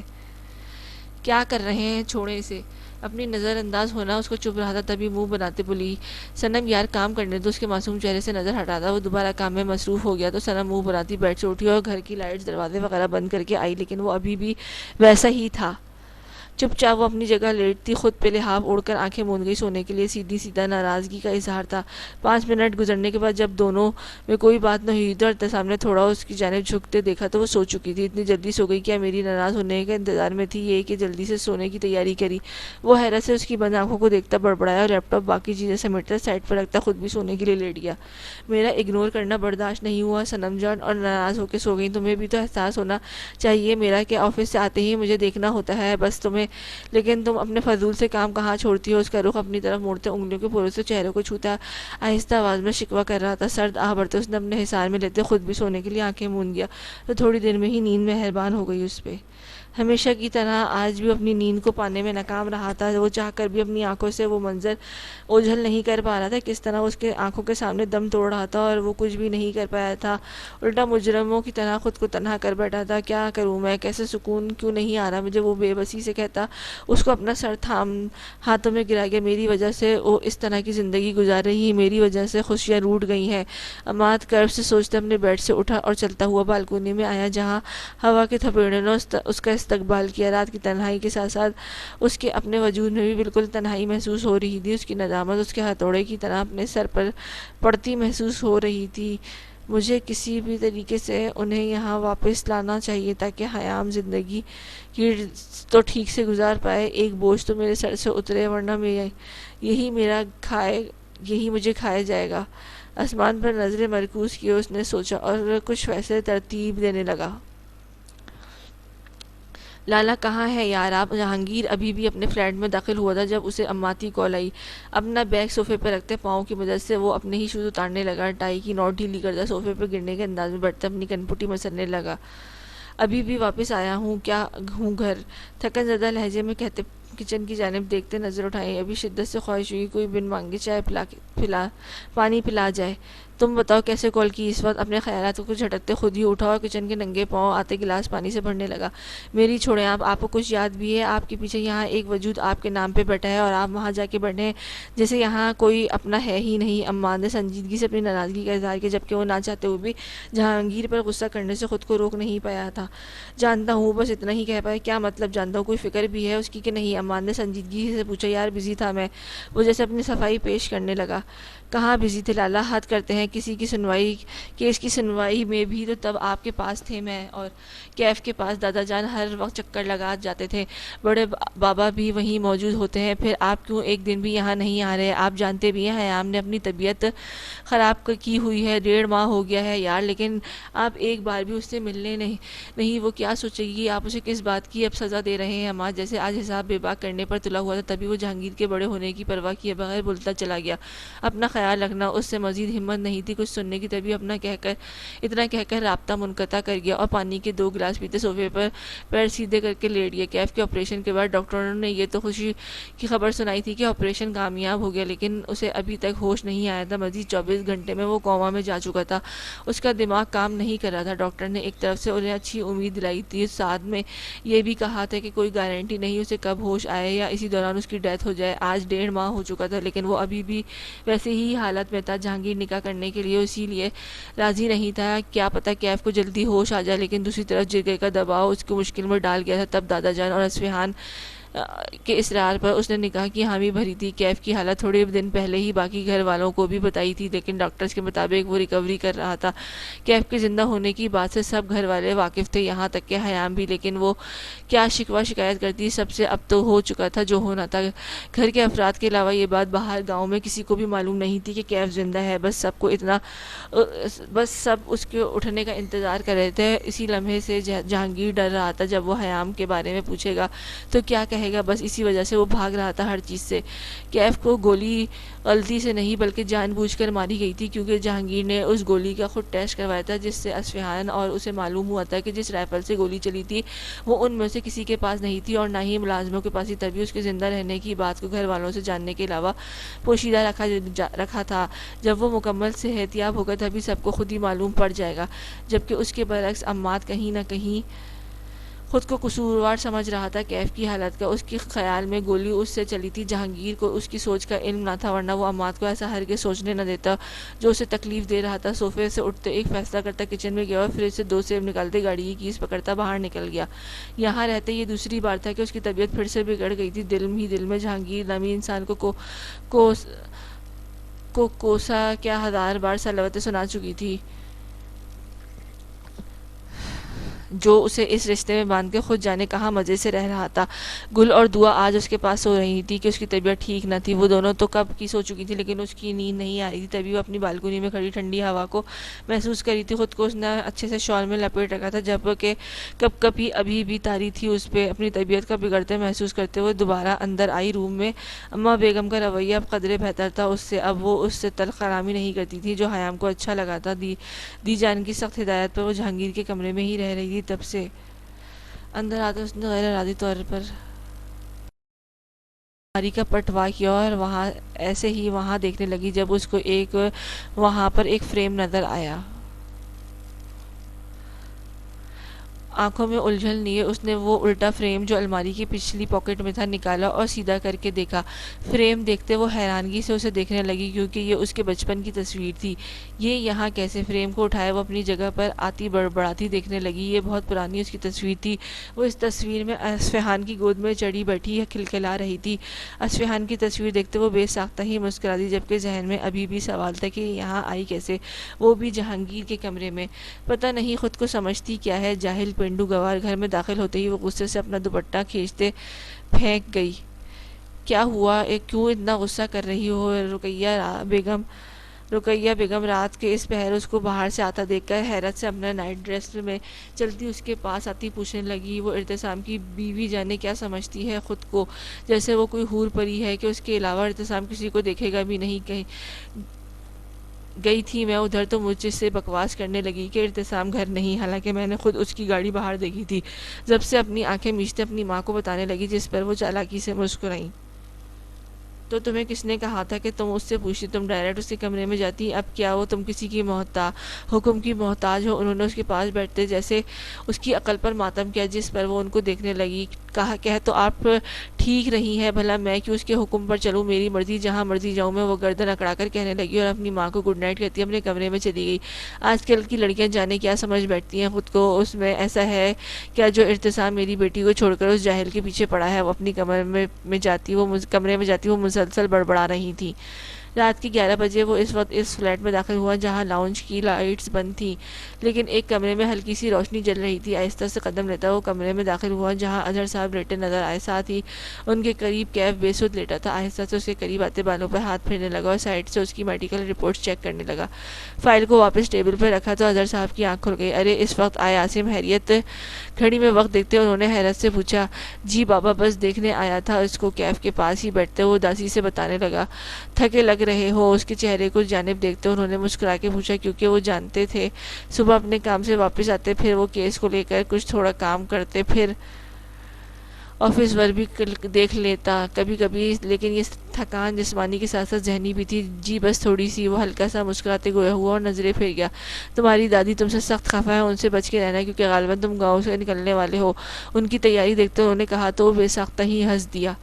کیا کر رہے ہیں، چھوڑیں اسے۔ اپنی نظر انداز ہونا اس کو چبھ رہا تھا، تبھی منہ بناتے بولی، صنم یار کام کرنے دو۔ اس کے معصوم چہرے سے نظر ہٹاتا وہ دوبارہ کام میں مصروف ہو گیا تو صنم منہ بناتی بیٹھ سے اٹھی اور گھر کی لائٹس دروازے وغیرہ بند کر کے آئی، لیکن وہ ابھی بھی ویسا ہی تھا۔ چپ چاپ وہ اپنی جگہ لیٹتی، خود پہ لحاف اوڑھ کر آنکھیں موند گئی سونے کے لیے۔ سیدھی سیدھا ناراضگی کا اظہار تھا۔ 5 منٹ گزرنے کے بعد جب دونوں میں کوئی بات نہ ہوئی تو ارتسام نے تھوڑا اس کی جانب جھکتے دیکھا تو وہ سو چکی تھی۔ اتنی جلدی سو گئی؟ کیا میری ناراض ہونے کے انتظار میں تھی یہ کہ جلدی سے سونے کی تیاری کری؟ وہ حیرت سے اس کی بند آنکھوں کو دیکھتا بڑبڑایا اور لیپ ٹاپ باقی چیزیں سمیٹتا سائڈ پر رکھتا خود بھی سونے کے لیے لیٹ گیا۔ میرا اگنور کرنا برداشت نہیں ہوا صنم جان، اور ناراض ہو کے سو گئی؟ تمہیں بھی تو احساس ہونا چاہیے میرا کہ آفس سے آتے ہی مجھے دیکھنا ہوتا ہے بس تمہیں، لیکن تم اپنے فضول سے کام کہاں چھوڑتی ہو؟ اس کا رخ اپنی طرف موڑتے انگلیوں کے پوروں سے چہرے کو چھوتا آہستہ آواز میں شکوہ کر رہا تھا۔ سرد آہ بھرتے اس نے اپنے حصار میں لیتے خود بھی سونے کے لیے آنکھیں موند گیا تو تھوڑی دیر میں ہی نیند مہربان ہو گئی اس پہ۔ ہمیشہ کی طرح آج بھی اپنی نیند کو پانے میں ناکام رہا تھا۔ وہ چاہ کر بھی اپنی آنکھوں سے وہ منظر اوجھل نہیں کر پا رہا تھا، کس طرح اس کے آنکھوں کے سامنے دم توڑ رہا تھا اور وہ کچھ بھی نہیں کر پایا تھا، الٹا مجرموں کی طرح خود کو تنہا کر بیٹھا تھا۔ کیا کروں میں، کیسے سکون کیوں نہیں آ رہا مجھے، وہ بے بسی سے کہتا۔ اس کو اپنا سر ہاتھوں میں گرا گیا۔ میری وجہ سے وہ اس طرح کی زندگی گزار رہی ہے، میری وجہ سے خوشیاں روٹ گئی ہیں۔ عماد کرب سے سوچتے اپنے بیڈ سے اٹھا اور چلتا ہوا بالکونی میں آیا، جہاں ہوا کے تھپیڑوں نے اس کا استقبال کیا۔ رات کی تنہائی کے ساتھ ساتھ اس کے اپنے وجود میں بھی بالکل تنہائی محسوس ہو رہی تھی۔ اس کی ندامت اس کے ہتھوڑے کی طرح اپنے سر پر پڑتی محسوس ہو رہی تھی۔ مجھے کسی بھی طریقے سے انہیں یہاں واپس لانا چاہیے تاکہ حیام زندگی کی تو ٹھیک سے گزار پائے، ایک بوجھ تو میرے سر سے اترے، ورنہ یہی مجھے کھائے جائے گا۔ آسمان پر نظریں مرکوز کیے اس نے سوچا اور کچھ فیصلے ترتیب دینے لگا۔ لالا کہاں ہے یار آپ؟ جہانگیر ابھی بھی اپنے فلیٹ میں داخل ہوا تھا جب اسے اماتی کال آئی۔ اپنا بیگ صوفے پہ رکھتے پاؤں کی مدد سے وہ اپنے ہی شوز اتارنے لگا، ٹائی کی نوٹ ڈھیلی کرتا صوفے پہ گرنے کے انداز میں بیٹھتا اپنی کنپٹی مسلنے لگا۔ ابھی بھی واپس آیا ہوں کیا ہوں گھر، تھکن زدہ لہجے میں کہتے کچن کی جانب دیکھتے نظر اٹھائی۔ ابھی شدت سے خواہش ہوئی کوئی بن مانگے چائے پانی پلا جائے۔ تم بتاؤ کیسے کال کی اس وقت؟ اپنے خیالات کو جھٹکتے خود ہی اٹھا اور کچن کے ننگے پاؤں آتے گلاس پانی سے بھرنے لگا۔ میری چھوڑیں آپ کو کچھ یاد بھی ہے؟ آپ کے پیچھے یہاں ایک وجود آپ کے نام پہ بیٹھا ہے اور آپ وہاں جا کے بیٹھے ہیں جیسے یہاں کوئی اپنا ہے ہی نہیں۔ عماد نے سنجیدگی سے اپنی ناراضگی کا اظہار کیا، جبکہ وہ نہ چاہتے ہوئے بھی جہانگیر پر غصہ کرنے سے خود کو روک نہیں پایا تھا۔ جانتا ہوں، بس اتنا ہی کہہ پایا۔ کیا مطلب جانتا ہوں؟ کوئی فکر بھی ہے اس کی کہ نہیں؟ عماد نے سنجیدگی سے پوچھا۔ یار بزی تھا میں، وہ جیسے اپنی صفائی پیش کرنے لگا۔ کہاں بزی تھے لالا، حد کرتے ہیں، کیس کی سنوائی میں بھی تو تب آپ کے پاس تھے میں اور کیف کے پاس دادا جان ہر وقت چکر لگا جاتے تھے، بڑے بابا بھی وہیں موجود ہوتے ہیں، پھر آپ کیوں ایک دن بھی یہاں نہیں آ رہے؟ آپ جانتے بھی ہیں حیام نے اپنی طبیعت خراب کی ہوئی ہے، 1.5 ماہ ہو گیا ہے یار، لیکن آپ ایک بار بھی اس سے ملنے نہیں، وہ کیا سوچے گی؟ آپ اسے کس بات کی اب سزا دے رہے ہیں؟ عماد جیسے آج حساب بے باک کرنے پر تلا ہوا تھا، تبھی وہ جہانگیر کے بڑے ہونے کی پرواہ کیے بغیر بولتا چلا گیا۔ اپنا خیال رکھنا۔ اس سے مزید ہمت نہیں تھی کچھ سننے کی، تبھی اتنا کہہ کر رابطہ منقطع کر گیا اور پانی کے 2 گلاس پیتے صوفے پر پیر سیدھے کر کے لیٹ گیا۔ کیف کے آپریشن کے بعد ڈاکٹروں نے یہ تو خوشی کی خبر سنائی تھی کہ آپریشن کامیاب ہو گیا، لیکن اسے ابھی تک ہوش نہیں آیا تھا۔ مزید 24 گھنٹے میں وہ کوما میں جا چکا تھا، اس کا دماغ کام نہیں کر رہا تھا۔ ڈاکٹر نے ایک طرف سے انہیں اچھی امید دلائی تھی، ساتھ میں یہ بھی کہا تھا کہ کوئی گارنٹی نہیں اسے کب ہوش آئے یا اسی دوران اس کی ڈیتھ ہو جائے۔ آج 1.5 ماہ ہو چکا تھا، لیکن وہ ابھی بھی ویسے ہی حالت میں تھا۔ جہانگیر نکاح کرنے کے لیے اسی لیے راضی نہیں تھا، کیا پتہ کیف کو جلدی ہوش آ جائے، لیکن دوسری طرف جگہ کا دباؤ اس کو مشکل میں ڈال گیا تھا۔ تب دادا جان اور اصفہان کے اصرار پر اس نے نکاح کی حامی بھری تھی۔ کیف کی حالت تھوڑے دن پہلے ہی باقی گھر والوں کو بھی بتائی تھی، لیکن ڈاکٹرز کے مطابق وہ ریکوری کر رہا تھا۔ کیف کے زندہ ہونے کی بات سے سب گھر والے واقف تھے، یہاں تک کہ حیام بھی، لیکن وہ کیا شکوہ شکایت کرتی، سب سے اب تو ہو چکا تھا جو ہونا تھا۔ گھر کے افراد کے علاوہ یہ بات باہر گاؤں میں کسی کو بھی معلوم نہیں تھی کہ کیف زندہ ہے، بس سب اس کے اٹھنے کا انتظار کر رہے تھے۔ اسی لمحے سے جہانگیر ڈر رہا تھا جب وہ حیام کے بارے میں پوچھے گا تو کیا کہے گا، بس اسی وجہ سے وہ بھاگ رہا تھا ہر چیز سے۔ کیف کو گولی غلطی سے نہیں بلکہ جان بوجھ کر ماری گئی تھی، کیونکہ جہانگیر نے اس گولی کا خود ٹیسٹ کروایا تھا، جس سے اصفہان اور اسے معلوم ہوا تھا کہ جس رائفل سے گولی چلی تھی وہ ان میں سے کسی کے پاس نہیں تھی اور نہ ہی ملازموں کے پاس ہی، تبھی اس کے زندہ رہنے کی بات کو گھر والوں سے جاننے کے علاوہ پوشیدہ رکھا تھا۔ جب وہ مکمل صحت یاب ہوگا تبھی سب کو خود ہی معلوم پڑ جائے گا، جبکہ اس کے برعکس عماد کہیں نہ کہیں خود کو قصوروار سمجھ رہا تھا کیف کی حالت کا۔ اس کے خیال میں گولی اس سے چلی تھی، جہانگیر کو اس کی سوچ کا علم نہ تھا، ورنہ وہ عماد کو ایسا ہرگز سوچنے نہ دیتا جو اسے تکلیف دے رہا تھا۔ صوفے سے اٹھتے ایک فیصلہ کرتا کچن میں گیا اور فریج سے 2 سیب نکالتے گاڑی کی کیز پکڑتا باہر نکل گیا۔ یہاں رہتے یہ دوسری بار تھا کہ اس کی طبیعت پھر سے بگڑ گئی تھی۔ دل میں جہانگیر نامی انسان کو کوسا کیا 1000 بار صلواتیں سنا چکی تھی، جو اسے اس رشتے میں باندھ کے خود جانے کہاں مزے سے رہ رہا تھا۔ گل اور دعا آج اس کے پاس سو رہی تھی کہ اس کی طبیعت ٹھیک نہ تھی، وہ دونوں تو کب کی سو چکی تھی، لیکن اس کی نیند نہیں آ رہی تھی۔ تبھی وہ اپنی بالکونی میں کھڑی ٹھنڈی ہوا کو محسوس کر رہی تھی، خود کو اس نے اچھے سے شال میں لپیٹ رکھا تھا، جبکہ کپکپی ابھی بھی طاری تھی اس پہ۔ اپنی طبیعت کا بگڑتے محسوس کرتے ہوئے دوبارہ اندر آئی روم میں۔ اماں بیگم کا رویہ اب قدرے بہتر تھا اس سے، اب وہ اس سے تلخ کلامی نہیں کرتی تھی جو حیام کو اچھا لگا تھا۔ دی جان کی سخت ہدایت پر وہ جہانگیر کے کمرے میں ہی رہ رہی تھی تب سے۔ اندر آتے اس نے غیر ارادی طور پر الماری کا پٹوا کیا اور وہاں ایسے ہی وہاں دیکھنے لگی جب اس کو وہاں پر ایک فریم نظر آیا۔ آنکھوں میں الجھن لیے اس نے وہ الٹا فریم جو الماری کی پچھلی پاکٹ میں تھا نکالا اور سیدھا کر کے دیکھا۔ فریم دیکھتے وہ حیرانگی سے اسے دیکھنے لگی کیونکہ یہ اس کے بچپن کی تصویر تھی۔ یہ یہاں کیسے؟ فریم کو اٹھائے وہ اپنی جگہ پر آتی بڑبڑاتی دیکھنے لگی۔ یہ بہت پرانی اس کی تصویر تھی۔ وہ اس تصویر میں اصفہان کی گود میں چڑھی بیٹھی کھلکھلا رہی تھی۔ اصفہان کی تصویر دیکھتے وہ بے ساختہ ہی مسکرا دی، جبکہ ذہن میں ابھی بھی سوال تھا کہ یہاں آئی کیسے، وہ بھی جہانگیر کے کمرے میں۔ پتہ نہیں خود کو سمجھتی کیا ہے، جاہل پنڈو گوار۔ گھر میں داخل ہوتے ہی وہ غصے سے اپنا دوپٹہ کھینچتے پھینک گئی۔ کیا ہوا؟ کیوں اتنا غصہ کر رہی ہو رقیہ بیگم رات کے اس پہر اس کو باہر سے آتا دیکھ کر حیرت سے اپنا نائٹ ڈریس میں چلتی اس کے پاس آتی پوچھنے لگی، وہ ارتسام کی بیوی جانے کیا سمجھتی ہے خود کو، جیسے وہ کوئی حور پری ہے کہ اس کے علاوہ ارتسام کسی کو دیکھے گا بھی نہیں۔ گئی تھی میں ادھر تو مجھ سے بکواس کرنے لگی کہ ارتسام گھر نہیں، حالانکہ میں نے خود اس کی گاڑی باہر دیکھی تھی۔ جب سے اپنی آنکھیں میچتے اپنی ماں کو بتانے لگی، جس پر وہ چالاکی سے مسکرائیں۔ تو تمہیں کس نے کہا تھا کہ تم اس سے پوچھتی؟ تم ڈائریکٹ اس کے کمرے میں جاتی۔ اب کیا وہ تم کسی کی حکم کی محتاج ہو؟ انہوں نے اس کے پاس بیٹھتے جیسے اس کی عقل پر ماتم کیا، جس پر وہ ان کو دیکھنے لگی۔ کہا کہہ تو آپ ٹھیک رہی ہیں، بھلا میں کیوں اس کے حکم پر چلوں؟ میری مرضی، جہاں مرضی جاؤں میں۔ وہ گردن اکڑا کر کہنے لگی اور اپنی ماں کو گڈ نائٹ کہتی اپنے کمرے میں چلی گئی۔ آج کل کی لڑکیاں جانے کیا سمجھ بیٹھتی ہیں خود کو، اس میں ایسا ہے کیا جو ارتسام میری بیٹی کو چھوڑ کر اس جاہل کے پیچھے پڑا ہے؟ وہ اپنی کمرے میں جاتی وہ مسلسل بڑبڑا رہی تھی۔ رات کے 11 بجے وہ اس وقت اس فلیٹ میں داخل ہوا جہاں لاؤنج کی لائٹس بند تھیں، لیکن ایک کمرے میں ہلکی سی روشنی جل رہی تھی۔ آہستہ سے قدم لیتا وہ کمرے میں داخل ہوا جہاں اظہر صاحب لیٹے نظر آئے، ساتھ ہی ان کے قریب کیف بے سود لیٹا تھا۔ آہستہ سے اس کے قریب آتے بالوں پر ہاتھ پھیرنے لگا اور سائڈ سے اس کی میڈیکل رپورٹس چیک کرنے لگا۔ فائل کو واپس ٹیبل پر رکھا تو اظہر صاحب کی آنکھ کھل گئی۔ ارے اس وقت آئے عاصم! خیریت؟ گھڑی میں وقت دیکھتے انہوں نے حیرت سے پوچھا۔ جی بابا، بس دیکھنے آیا تھا اس کو۔ کیف کے پاس ہی بیٹھتے وہ اداسی سے بتانے لگا۔ تھکے لگ رہے ہو؟ اس کے چہرے کو جانب دیکھتے انہوں نے مسکرا کے پوچھا، کیونکہ وہ جانتے تھے صبح اپنے کام سے واپس آتے، پھر وہ کیس کو لے کر کچھ تھوڑا کام کرتے، پھر آفس ورک بھی دیکھ لیتا کبھی کبھی، لیکن یہ تھکان جسمانی کے ساتھ ساتھ ذہنی بھی تھی۔ جی بس تھوڑی سی۔ وہ ہلکا سا مسکراتے گویا ہوا اور نظریں پھیر گیا۔ تمہاری دادی تم سے سخت خفا ہے، ان سے بچ کے رہنا، کیونکہ غالباً تم گاؤں سے نکلنے والے ہو، ان کی تیاری دیکھتے انہوں نے کہا تو وہ بے ساختہ ہی ہنس دیا۔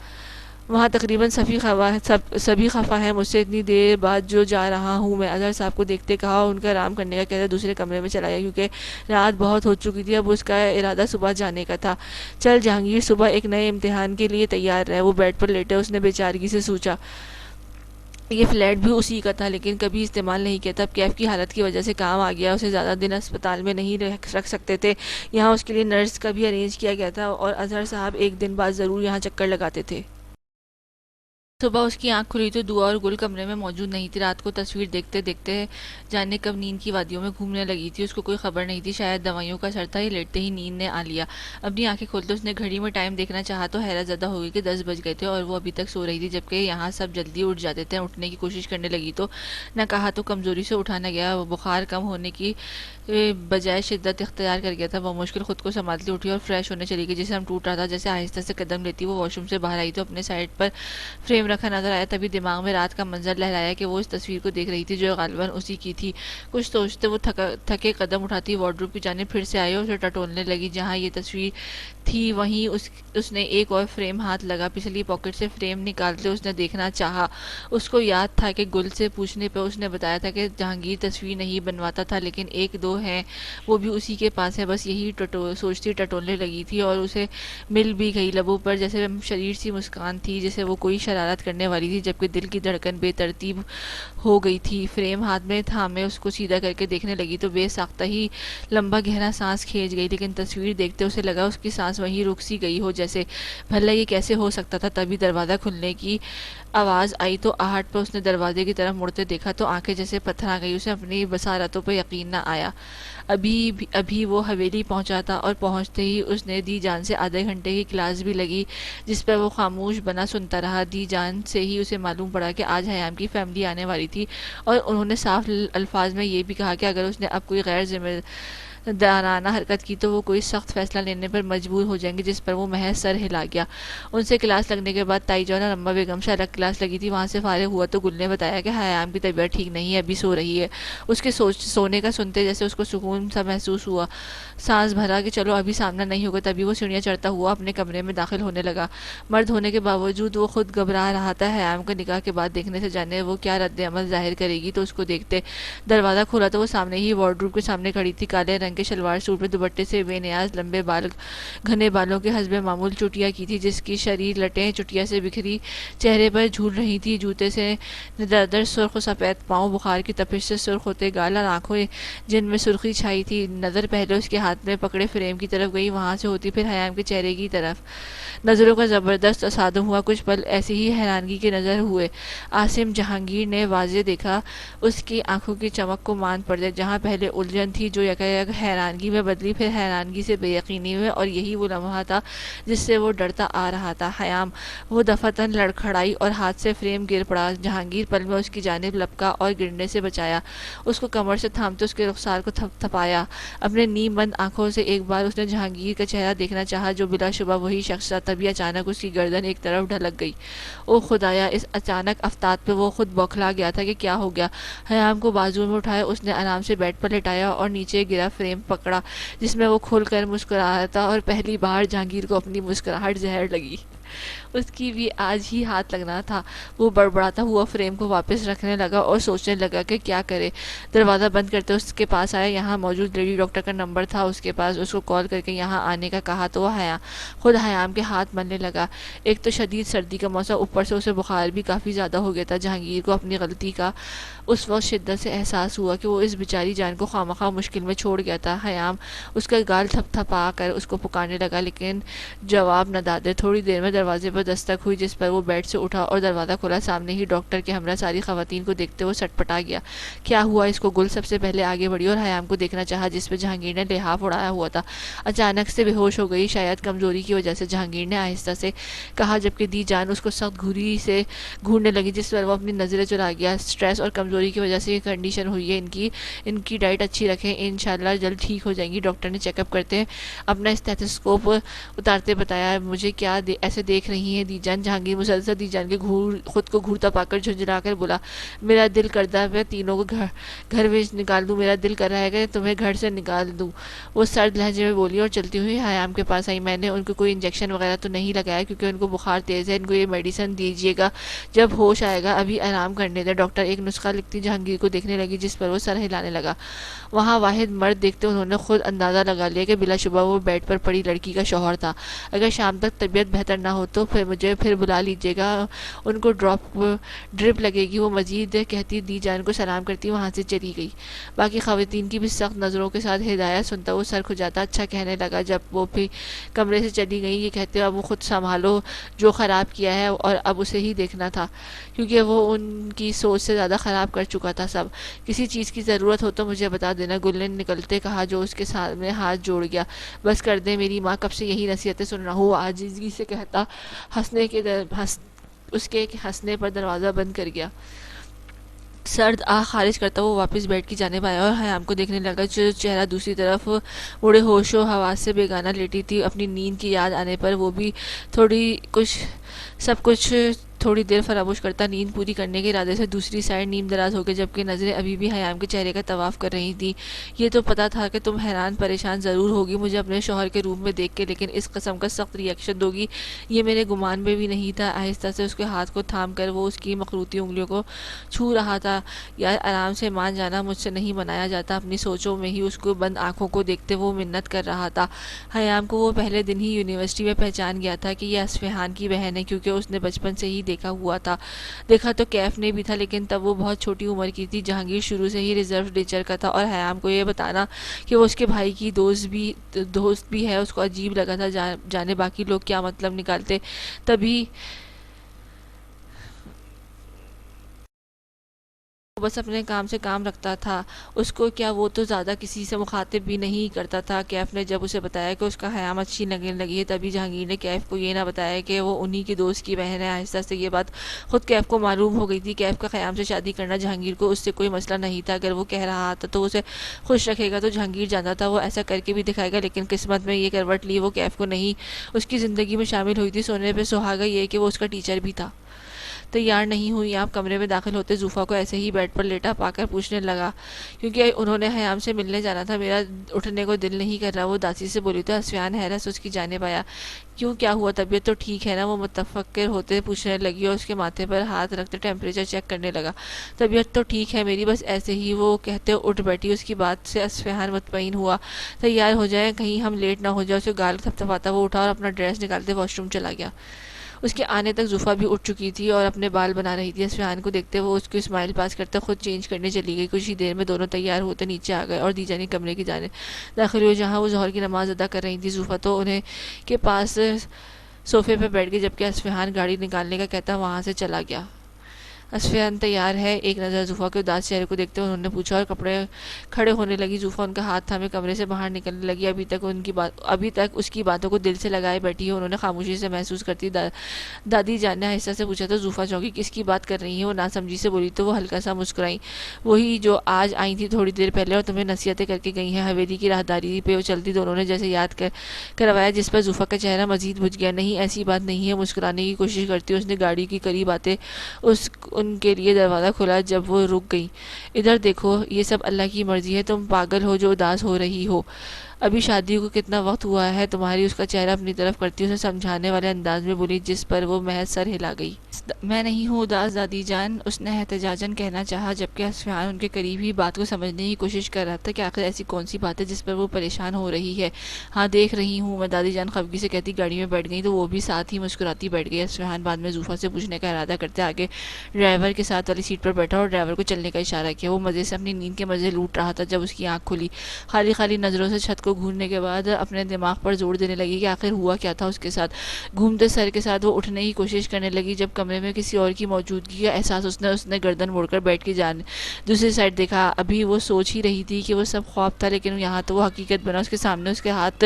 وہاں تقریباً سبھی خفا ہیں مجھ سے، اتنی دیر بعد جو جا رہا ہوں میں۔ اظہر صاحب کو دیکھتے کہا اور ان کا آرام کرنے کا کہتا دوسرے کمرے میں چلا گیا، کیونکہ رات بہت ہو چکی تھی۔ اب اس کا ارادہ صبح جانے کا تھا۔ چل جہانگیر، صبح ایک نئے امتحان کے لیے تیار رہ۔ وہ بیڈ پر لیٹے اس نے بے چارگی سے سوچا، یہ فلیٹ بھی اسی کا تھا لیکن کبھی استعمال نہیں کیا تھا۔ اب کیف کی حالت کی وجہ سے کام آ گیا، اسے زیادہ دن اسپتال میں نہیں رکھ سکتے تھے۔ یہاں اس کے لیے نرس کا بھی ارینج کیا گیا تھا اور اظہر صاحب ایک دن بعد ضرور یہاں چکر لگاتے تھے۔ صبح اس کی آنکھ کھلی تو دعا اور گل کمرے میں موجود نہیں تھی۔ رات کو تصویر دیکھتے دیکھتے جانے کب نیند کی وادیوں میں گھومنے لگی تھی، اس کو کوئی خبر نہیں تھی۔ شاید دوائیوں کا اثر تھا یا لیٹتے ہی نیند نے آ لیا۔ اپنی آنکھیں کھولتے اس نے گھڑی میں ٹائم دیکھنا چاہا تو حیرت زدہ ہو گئی کہ 10 بج گئے تھے اور وہ ابھی تک سو رہی تھی، جبکہ یہاں سب جلدی اٹھ جاتے تھے۔ اٹھنے کی کوشش کرنے لگی تو نہ کہا تو کمزوری سے اٹھا نہ گیا۔ بخار کم ہونے کی بجائے شدت اختیار کر گیا تھا۔ وہ مشکل خود کو سنبھالتی اٹھی اور فریش ہونے چلی گئی۔ جسم ٹوٹ رہا تھا، جیسے آہستہ سے قدم لیتی وہ واش روم سے باہر آئی تو اپنے سائڈ پر فریم رکھا نظر آیا۔ تبھی دماغ میں رات کا منظر لہرایا کہ وہ اس تصویر کو دیکھ رہی تھی جو غالباً اسی کی تھی۔ کچھ سوچتے وہ تھکے قدم اٹھاتی وارڈروب کی جانب پھر سے آئی اور اسے ٹٹولنے لگی۔ جہاں یہ تصویر تھی وہیں اس نے ایک اور فریم ہاتھ لگا۔ پچھلی پاکٹ سے فریم نکالتے اس نے دیکھنا چاہا۔ اس کو یاد تھا کہ گل سے پوچھنے پہ اس نے بتایا تھا کہ جہانگیر تصویر نہیں بنواتا تھا، لیکن ایک دو ہیں وہ بھی اسی کے پاس ہے۔ بس یہی سوچتی ٹٹولنے لگی تھی اور اسے مل بھی گئی۔ لبوں پر جیسے شریر سی مسکان تھی، جیسے وہ کوئی شرارت کرنے والی تھی، جبکہ دل کی دھڑکن بے ترتیب ہو گئی تھی۔ فریم ہاتھ میں تھامے اس کو سیدھا کر کے دیکھنے لگی تو بے ساختہ ہی لمبا گہرا سانس کھینچ گئی، لیکن تصویر دیکھتے اسے لگا اس کی سانس وہیں رک سی گئی ہو، جیسے بھلا یہ کیسے ہو سکتا تھا۔ تبھی دروازہ کھلنے کی آواز آئی تو آہٹ پر اس نے دروازے کی طرف مڑتے دیکھا تو آنکھیں جیسے پتھرا گئی۔ اسے اپنی بصارتوں پہ یقین نہ آیا۔ ابھی وہ حویلی پہنچا تھا اور پہنچتے ہی اس نے دی جان سے آدھے گھنٹے کی کلاس بھی لگی، جس پر وہ خاموش بنا سنتا رہا۔ دی جان سے ہی اسے معلوم پڑا کہ آج حیام کی فیملی آنے والی تھی اور انہوں نے صاف الفاظ میں یہ بھی کہا کہ اگر اس نے اب کوئی غیر ذمہ دانانہ حرکت کی تو وہ کوئی سخت فیصلہ لینے پر مجبور ہو جائیں گے، جس پر وہ محض سر ہلا گیا۔ ان سے کلاس لگنے کے بعد تائی جان اور اماں بیگم سے الگ کلاس لگی تھی، وہاں سے فارغ ہوا تو گل نے بتایا کہ حیام کی طبیعت ٹھیک نہیں ہے، ابھی سو رہی ہے۔ اس کے سونے کا سنتے جیسے اس کو سکون سا محسوس ہوا، سانس بھرا کہ چلو ابھی سامنا نہیں ہوگا، تبھی وہ سیڑھیاں چڑھتا ہوا اپنے کمرے میں داخل ہونے لگا۔ مرد ہونے کے باوجود وہ خود گھبرا رہا تھا، حیام کا نکاح کے بعد دیکھنے سے جانے وہ کیا رد عمل ظاہر کرے گی۔ تو اس کو دیکھتے دروازہ کھولا تو وہ سامنے ہی وارڈروب کے سامنے کھڑی تھی، کالے رنگ کے شلوار سوٹ میں دوپٹے سے بے نیاز لمبے بال گھنے بالوں کے حسب معمول چٹیا کی تھی، جس کی شریر لٹیں چٹیا سے بکھری چہرے پر جھول رہی تھی۔ جوتے سے در سرخ و سفید پاؤں، بخار کی تپش سے سرخ ہوتے گال اور آنکھیں جن میں سرخی چھائی تھی۔ نظر پہلے اس کے ہاتھ میں پکڑے فریم کی طرف گئی، وہاں سے ہوتی پھر حیام کے چہرے کی طرف۔ نظروں کا زبردست تصادم ہوا، کچھ پل ایسی ہی حیرانگی کے نظر ہوئے۔ عاصم جہانگیر نے واضح دیکھا، اس کی آنکھوں کی چمک کو مان پڑ گیا، جہاں پہلے الجھن تھی جو یکایک حیرانگی میں بدلی، پھر حیرانگی سے بے یقینی میں، اور یہی وہ لمحہ تھا جس سے وہ ڈرتا آ رہا تھا۔ حیام! وہ دفعتاً لڑکھڑائی اور ہاتھ سے فریم گر پڑا۔ جہانگیر پل میں اس کی جانب لپکا اور گرنے سے بچایا، اس کو کمر سے تھامتے اس کے رخسار کو تھپ تھپایا۔ اپنے نیم بند آنکھوں سے ایک بار اس نے جہانگیر کا چہرہ دیکھنا چاہا، جو بلا شبہ وہی شخص تھا، تبھی اچانک اس کی گردن ایک طرف ڈھلک گئی۔ او خدایا! اس اچانک افتاد پہ وہ خود بوکھلا گیا تھا کہ کیا ہو گیا۔ حیام کو بازو میں اٹھایا، اس نے آرام سے بیڈ پر لٹایا اور نیچے گرا فریم پکڑا، جس میں وہ کھل کر مسکرایا تھا، اور پہلی بار جہانگیر کو اپنی مسکراہٹ زہر لگی۔ اس کی بھی آج ہی ہاتھ لگنا تھا۔ وہ بڑبڑاتا ہوا فریم کو واپس رکھنے لگا اور سوچنے لگا کہ کیا کرے۔ دروازہ بند کرتے اس کے پاس آیا، یہاں موجود لیڈی ڈاکٹر کا نمبر تھا اس کے پاس، اس کو کال کر کے یہاں آنے کا کہا تو وہ خود حیام کے ہاتھ ملنے لگا۔ ایک تو شدید سردی کا موسم، اوپر سے اسے بخار بھی کافی زیادہ ہو گیا تھا۔ جہانگیر کو اپنی غلطی کا اس وقت شدت سے احساس ہوا کہ وہ اس بیچاری جان کو خواہ مشکل میں چھوڑ گیا تھا۔ حیام اس کا گال تھپ تھپا کر اس کو پکارنے لگا، لیکن جواب نہ دادے۔ تھوڑی دیر میں دروازے پر دستک ہوئی، جس پر وہ بیڈ سے اٹھا اور دروازہ کھولا۔ سامنے ہی ڈاکٹر کے ہمراہ ساری خواتین کو دیکھتے وہ سٹ پٹا گیا۔ کیا ہوا اس کو؟ گل سب سے پہلے آگے بڑھی اور حیام کو دیکھنا چاہا، جس پہ جہانگیر نے لحاف اڑایا ہوا تھا۔ اچانک سے بے ہوش ہو گئی، شاید کمزوری کی وجہ سے، جہانگیر نے آہستہ سے کہا، جبکہ دی جان اس کو سخت گھوری سے گھورنے لگی، جس پر وہ اپنی نظریں چرا گیا۔ سٹریس اور کمزوری کی وجہ سے یہ کنڈیشن ہوئی ہے ان کی ڈائٹ اچھی رکھیں، انشاءاللہ جلد ٹھیک ہو جائیں گی۔ ڈاکٹر نے چیک اپ کرتے اپنا اسٹیتھوسکوپ اتارتے بتایا، مجھے کیا ایسے دیکھ رہی ہیں دی جان؟ جہانگیر مسلسل دی جان کے خود کو گھورتا پا کر جھنجھلا کر بولا، میرا دل کرتا ہے تینوں کو گھر میں نکال دوں، میرا دل کر رہا ہے کہ تمہیں گھر سے نکال دوں۔ وہ سرد لہجے میں بولی اور چلتی ہوئی حیام کے پاس آئی۔ میں نے ان کو کوئی انجیکشن وغیرہ تو نہیں لگایا، کیونکہ ان کو بخار تیز ہے، ان کو یہ میڈیسن دیجیے گا جب ہوش آئے گا، ابھی آرام کرنے دیں۔ ڈاکٹر ایک نسخہ لکھتی جہانگیر کو دیکھنے لگی، جس پر وہ سر ہلانے لگا۔ وہاں واحد مرد دیکھتے انہوں نے خود اندازہ لگا لیا کہ بلا شبہ وہ بیڈ پر پڑی لڑکی کا شوہر تھا۔ اگر شام تک طبیعت بہتر نہ ہو تو مجھے پھر بلا لیجیے گا، ان کو ڈرپ لگے گی۔ وہ مزید کہتی دی جان کو سلام کرتی وہاں سے چلی گئی۔ باقی خواتین کی بھی سخت نظروں کے ساتھ ہدایت سنتا وہ سر کھجاتا اچھا کہنے لگا۔ جب وہ بھی کمرے سے چلی گئی، یہ کہتے اب وہ خود سنبھالو، جو خراب کیا ہے اور اب اسے ہی دیکھنا تھا، کیونکہ وہ ان کی سوچ سے زیادہ خراب کر چکا تھا سب۔ کسی چیز کی ضرورت ہو تو مجھے بتا دینا، گل نے نکلتے کہا، جو اس کے سامنے ہاتھ جوڑ گیا۔ بس کر دیں، میری ماں کب سے یہی نصیحتیں سن رہا ہوں، وہ عاجزی سے کہتا اس کے ہنسنے پر دروازہ بند کر گیا۔ سرد آہ خارج کرتا وہ واپس بیڈ کی جانب آیا اور حیام کو دیکھنے لگا، جو چہرہ دوسری طرف مڑے ہوش و حواس سے بیگانہ لیٹی تھی۔ اپنی نیند کی یاد آنے پر وہ بھی سب کچھ تھوڑی دیر فراموش کرتا نیند پوری کرنے کے ارادے سے دوسری سائڈ نیم دراز ہو گئے، جبکہ نظریں ابھی بھی حیام کے چہرے کا طواف کر رہی تھیں۔ یہ تو پتا تھا کہ تم حیران پریشان ضرور ہوگی مجھے اپنے شوہر کے روم میں دیکھ کے، لیکن اس قسم کا سخت ری ایکشن دوگی یہ میرے گمان میں بھی نہیں تھا۔ آہستہ سے اس کے ہاتھ کو تھام کر وہ اس کی مخروطی انگلیوں کو چھو رہا تھا۔ یار آرام سے مان جانا، مجھ سے نہیں منایا جاتا۔ اپنی سوچوں میں ہی اس کو بند آنکھوں کو دیکھتے وہ منت کر رہا تھا۔ حیام کو وہ پہلے دن ہی یونیورسٹی میں پہچان گیا تھا کہ یہ اصفہان کی بہن ہے، کیونکہ اس نے بچپن سے ہی دیکھا ہوا تھا۔ دیکھا تو کیف نے بھی تھا، لیکن تب وہ بہت چھوٹی عمر کی تھی۔ جہانگیر شروع سے ہی ریزرو نیچر کا تھا، اور حیام کو یہ بتانا کہ وہ اس کے بھائی کی دوست بھی ہے اس کو عجیب لگا تھا۔ جانے باقی لوگ کیا مطلب نکالتے۔ تبھی بس اپنے کام سے کام رکھتا تھا. اس کو کیا وہ تو زیادہ کسی سے مخاطب بھی نہیں کرتا تھا. کیف نے جب اسے بتایا کہ اس کا خیام اچھی لگنے لگی ہے تبھی جہانگیر نے کیف کو یہ نہ بتایا کہ وہ انہی کی دوست کی بہن ہے. آہستہ سے یہ بات خود کیف کو معلوم ہو گئی تھی. کیف کا خیام سے شادی کرنا جہانگیر کو اس سے کوئی مسئلہ نہیں تھا. اگر وہ کہہ رہا تھا تو اسے خوش رکھے گا تو جہانگیر جانتا تھا وہ ایسا کر کے بھی دکھائے گا. لیکن قسمت میں یہ کروٹ لی وہ کیف کو نہیں اس کی زندگی میں شامل ہوئی تھی. سونے پہ سہاگا یہ کہ وہ اس کا ٹیچر بھی تھا. تیار نہیں ہوئی آپ کمرے میں داخل ہوتے زوفا کو ایسے ہی بیڈ پر لیٹا پا کر پوچھنے لگا کیونکہ انہوں نے خیام سے ملنے جانا تھا. میرا اٹھنے کو دل نہیں کر رہا, وہ اداسی سے بولی. تو اسفیان حیرت سے اس کی جانب آیا. کیوں, کیا ہوا, طبیعت تو ٹھیک ہے نا؟ وہ متفکر ہوتے پوچھنے لگی اور اس کے ماتھے پر ہاتھ رکھتے ٹیمپریچر چیک کرنے لگا. طبیعت تو ٹھیک ہے میری, بس ایسے ہی, وہ کہتے اٹھ بیٹھی. اس کی بات سے اسفیان مطمئن ہوا. تیار ہو جائیں کہیں ہم لیٹ نہ ہو جائے. اسے گال تھپتھپاتا وہ اٹھا اور اپنا ڈریس نکالتے واش روم چلا گیا. اس کے آنے تک زوفا بھی اٹھ چکی تھی اور اپنے بال بنا رہی تھی. اسفیان کو دیکھتے وہ اس کو اسمائل پاس کرتے خود چینج کرنے چلی گئی. کچھ ہی دیر میں دونوں تیار ہوتے نیچے آ گئے اور دی جانی کمرے کی جانب داخل ہوئے جہاں وہ ظہر کی نماز ادا کر رہی تھی. زوفا تو انہیں کے پاس صوفے پہ بیٹھ گئی جبکہ اسفیان گاڑی نکالنے کا کہتا وہاں سے چلا گیا. اسفیان تیار ہے, ایک نظر زوفا کے اداس چہرے کو دیکھتے انہوں نے پوچھا اور کپڑے کھڑے ہونے لگی. زوفا ان کا ہاتھ تھامے کمرے سے باہر نکلنے لگی. ابھی تک اس کی باتوں کو دل سے لگائے بیٹھی ہے. انہوں نے خاموشی سے محسوس کرتی دادی جان نے آہستہ سے پوچھا تو زوفا چونکی. کس کی بات کر رہی ہیں؟ وہ ناسمجھی سے بولی تو وہ ہلکا سا مسکرائی. وہی جو آج آئی تھی تھوڑی دیر پہلے اور تمہیں نصیحتیں کر کے گئی ہیں. حویلی کی راہداری پہ وہ چلتی دونوں نے جیسے یاد کروایا جس پر زوفا کا چہرہ مزید بجھ گیا. نہیں ایسی بات نہیں ہے. مسکرانے کی کوشش کرتی اس نے گاڑی کی قریب آتے ان کے لیے دروازہ کھولا. جب وہ رک گئی, ادھر دیکھو یہ سب اللہ کی مرضی ہے. تم پاگل ہو جو اداس ہو رہی ہو. ابھی شادی کو کتنا وقت ہوا ہے تمہاری؟ اس کا چہرہ اپنی طرف کرتی اسے سمجھانے والے انداز میں بولی جس پر وہ محض سر ہلا گئی. میں نہیں ہوں اداس دادی جان, اس نے احتجاجاً کہنا چاہا جبکہ اسفیان ان کے قریب ہی بات کو سمجھنے کی کوشش کر رہا تھا کہ آخر ایسی کون سی بات ہے جس پر وہ پریشان ہو رہی ہے. ہاں دیکھ رہی ہوں میں, دادی جان خفگی سے کہتی. گاڑی میں بیٹھ گئی تو وہ بھی ساتھ ہی مسکراتی بیٹھ گئی. اسفیان بعد میں زوفا سے پوچھنے کا ارادہ کرتے آگے ڈرائیور کے ساتھ والی سیٹ پر بیٹھا اور ڈرائیور کو چلنے کا اشارہ کیا. وہ مزے سے اپنی نیند کے مزے لوٹ رہا تھا جب اس کی آنکھ کھلی. خالی خالی نظروں سے چھت کو گھورنے کے بعد اپنے دماغ پر زور دینے لگی کہ آخر ہوا کیا تھا اس کے ساتھ. گھومتے سر کے ساتھ وہ اٹھنے کی کوشش کرنے لگی جب کمرے میں کسی اور کی موجودگی کا احساس اس نے گردن موڑ کر بیٹھ کے دوسری سائڈ دیکھا. ابھی وہ سوچ ہی رہی تھی کہ وہ سب خواب تھا لیکن یہاں تو وہ حقیقت بنا. اس کے سامنے اس کے ہاتھ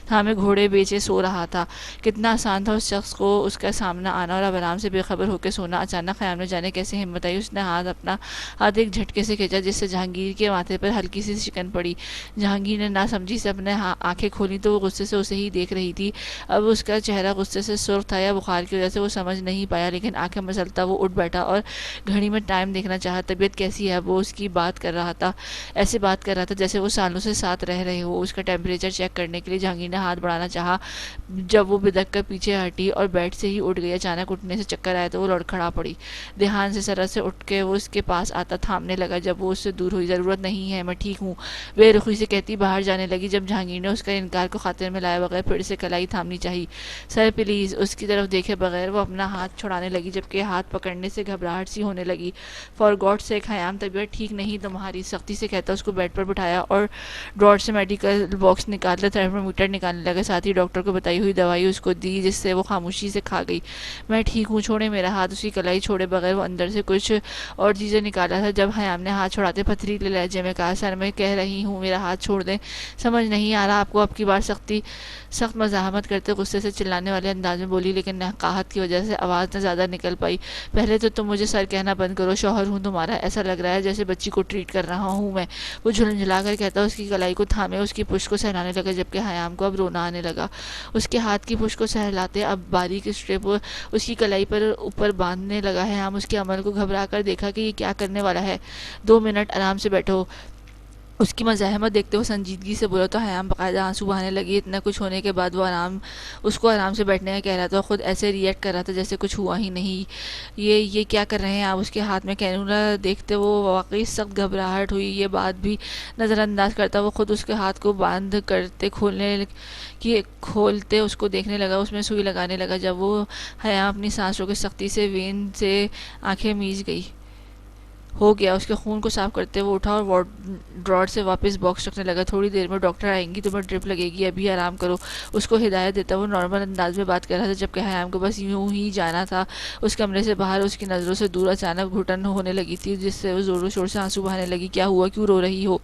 تھامے گھوڑے بیچے سو رہا تھا. کتنا آسان تھا اس شخص کو اس کا سامنا آنا اور اب آرام سے بے خبر ہو کے سونا. اچانک خیام نے جانے کیسے ہمت آئی, اس نے اپنا ہاتھ ایک جھٹکے سے کھینچا جس سے جہانگیر کے ماتھے پر ہلکی سی شکن پڑی. جہانگیر نے ناسمجھی سے اپنے آنکھیں کھولی تو وہ غصے سے اسے ہی دیکھ رہی تھی. اب اس کا چہرہ غصے سے سرخ تھا یا بخار کی وجہ سے وہ سمجھ نہیں پایا لیکن آنکھیں مسلتا وہ اٹھ بیٹھا اور گھڑی میں ٹائم دیکھنا چاہا. طبیعت کیسی ہے؟ وہ اس کی بات کر رہا تھا, ایسے بات کر رہا تھا جیسے وہ سالوں سے ساتھ رہ رہے ہو. اس کا ٹیمپریچر چیک کرنے کے لیے جہانگیر نے ہاتھ بڑھانا چاہا جب وہ بدک کر پیچھے ہٹی اور بیڈ سے ہی اٹھ گئی. اچانک اٹھنے سے چکر آیا تو وہ لڑکھڑا پڑی. دھیان سے سرت سے اٹھ کے وہ اس کے پاس آتا تھامنے لگا جب وہ اس سے دور ہوئی. ضرورت نہیں ہے, میں ٹھیک ہوں, بے رخی سے کہتی باہر جانے لگی جب جہانگیر نے اس کا انکار کو خاطر میں لائے بغیر پھر سے کلائی تھامنی چاہی. سر پلیز, اس کی طرف دیکھے بغیر وہ اپنا ہاتھ چھڑانے لگی جبکہ ہاتھ پکڑنے سے گھبراہٹ سی ہونے لگی. فار گاڈ سیک خیام, طبیعت ٹھیک نہیں تمہاری, سختی سے کہتا اس کو بیڈ پر بٹھایا اور ڈراور سے میڈیکل باکس نکالتا تھرمامیٹر نکالنے لگا. ساتھ ہی ڈاکٹر کو بتائی ہوئی دوائی اس کو دی جس سے وہ خاموشی سے کھا گئی. میں ٹھیک ہوں, چھوڑے میرا ہاتھ. اس کی کلائی چھوڑے بغیر وہ اندر سے کچھ اور چیزیں نکالا تھا جب خیام نے ہاتھ چھوڑاتے پتھریلے لہجے میں کہا سر میں کہہ رہی ہوں میرا ہاتھ چھوڑ دیں. سمجھ نہیں آ رہا آپ کو؟ اب کی بار سخت مزاحمت کرتے غصے سے چلانے والے انداز میں بولی لیکن نقاہت کی وجہ سے آواز نہ زیادہ نکل پائی. پہلے تو تم مجھے سر کہنا بند کرو, شوہر ہوں تمہارا, ایسا لگ رہا ہے جیسے بچی کو ٹریٹ کر رہا ہوں میں. وہ جھلجھلا کر کہتا اس کی کلائی کو تھامے اس کی پشت کو سہلانے لگا جبکہ خیام کو اب رونا آنے لگا. اس کے ہاتھ کی پشت کو سہلاتے اب باریک اسٹرپ اس کی کلائی پر اوپر باندھنے لگا. خیام اس کے عمل کو گھبرا کر دیکھا کہ یہ کیا کرنے والا ہے. 2 منٹ آرام سے بیٹھو. اس کی مزاحمت دیکھتے ہوئے سنجیدگی سے بولا تو خیام باقاعدہ آنسو بہانے لگی. اتنا کچھ ہونے کے بعد وہ اس کو آرام سے بیٹھنے کا کہہ رہا تھا, خود ایسے ریئیکٹ کر رہا تھا جیسے کچھ ہوا ہی نہیں. یہ کیا کر رہے ہیں آپ؟ اس کے ہاتھ میں کینولا دیکھتے وہ واقعی سخت گھبراہٹ ہوئی. یہ بات بھی نظر انداز کرتا وہ خود اس کے ہاتھ کو باندھ کرتے کھولتے اس کو دیکھنے لگا. اس میں سوئی لگانے لگا جب وہ خیام اپنی سانسوں کی سختی سے وین سے آنکھیں میج گئی. ہو گیا۔ اس کے خون کو صاف کرتے وہ اٹھا اور ڈراٹ سے واپس باکس رکھنے لگا۔ تھوڑی دیر میں ڈاکٹر آئیں گی، تمہیں ڈرپ لگے گی، ابھی آرام کرو، اس کو ہدایت دیتا وہ نارمل انداز میں بات کر رہا تھا، جبکہ حیام کو بس یوں ہی جانا تھا۔ اس کمرے سے باہر اس کی نظروں سے دور اچانک گھٹن ہونے لگی تھی، جس سے وہ زور و شور سے آنسو بہانے لگی۔ کیا ہوا، کیوں رو رہی ہو؟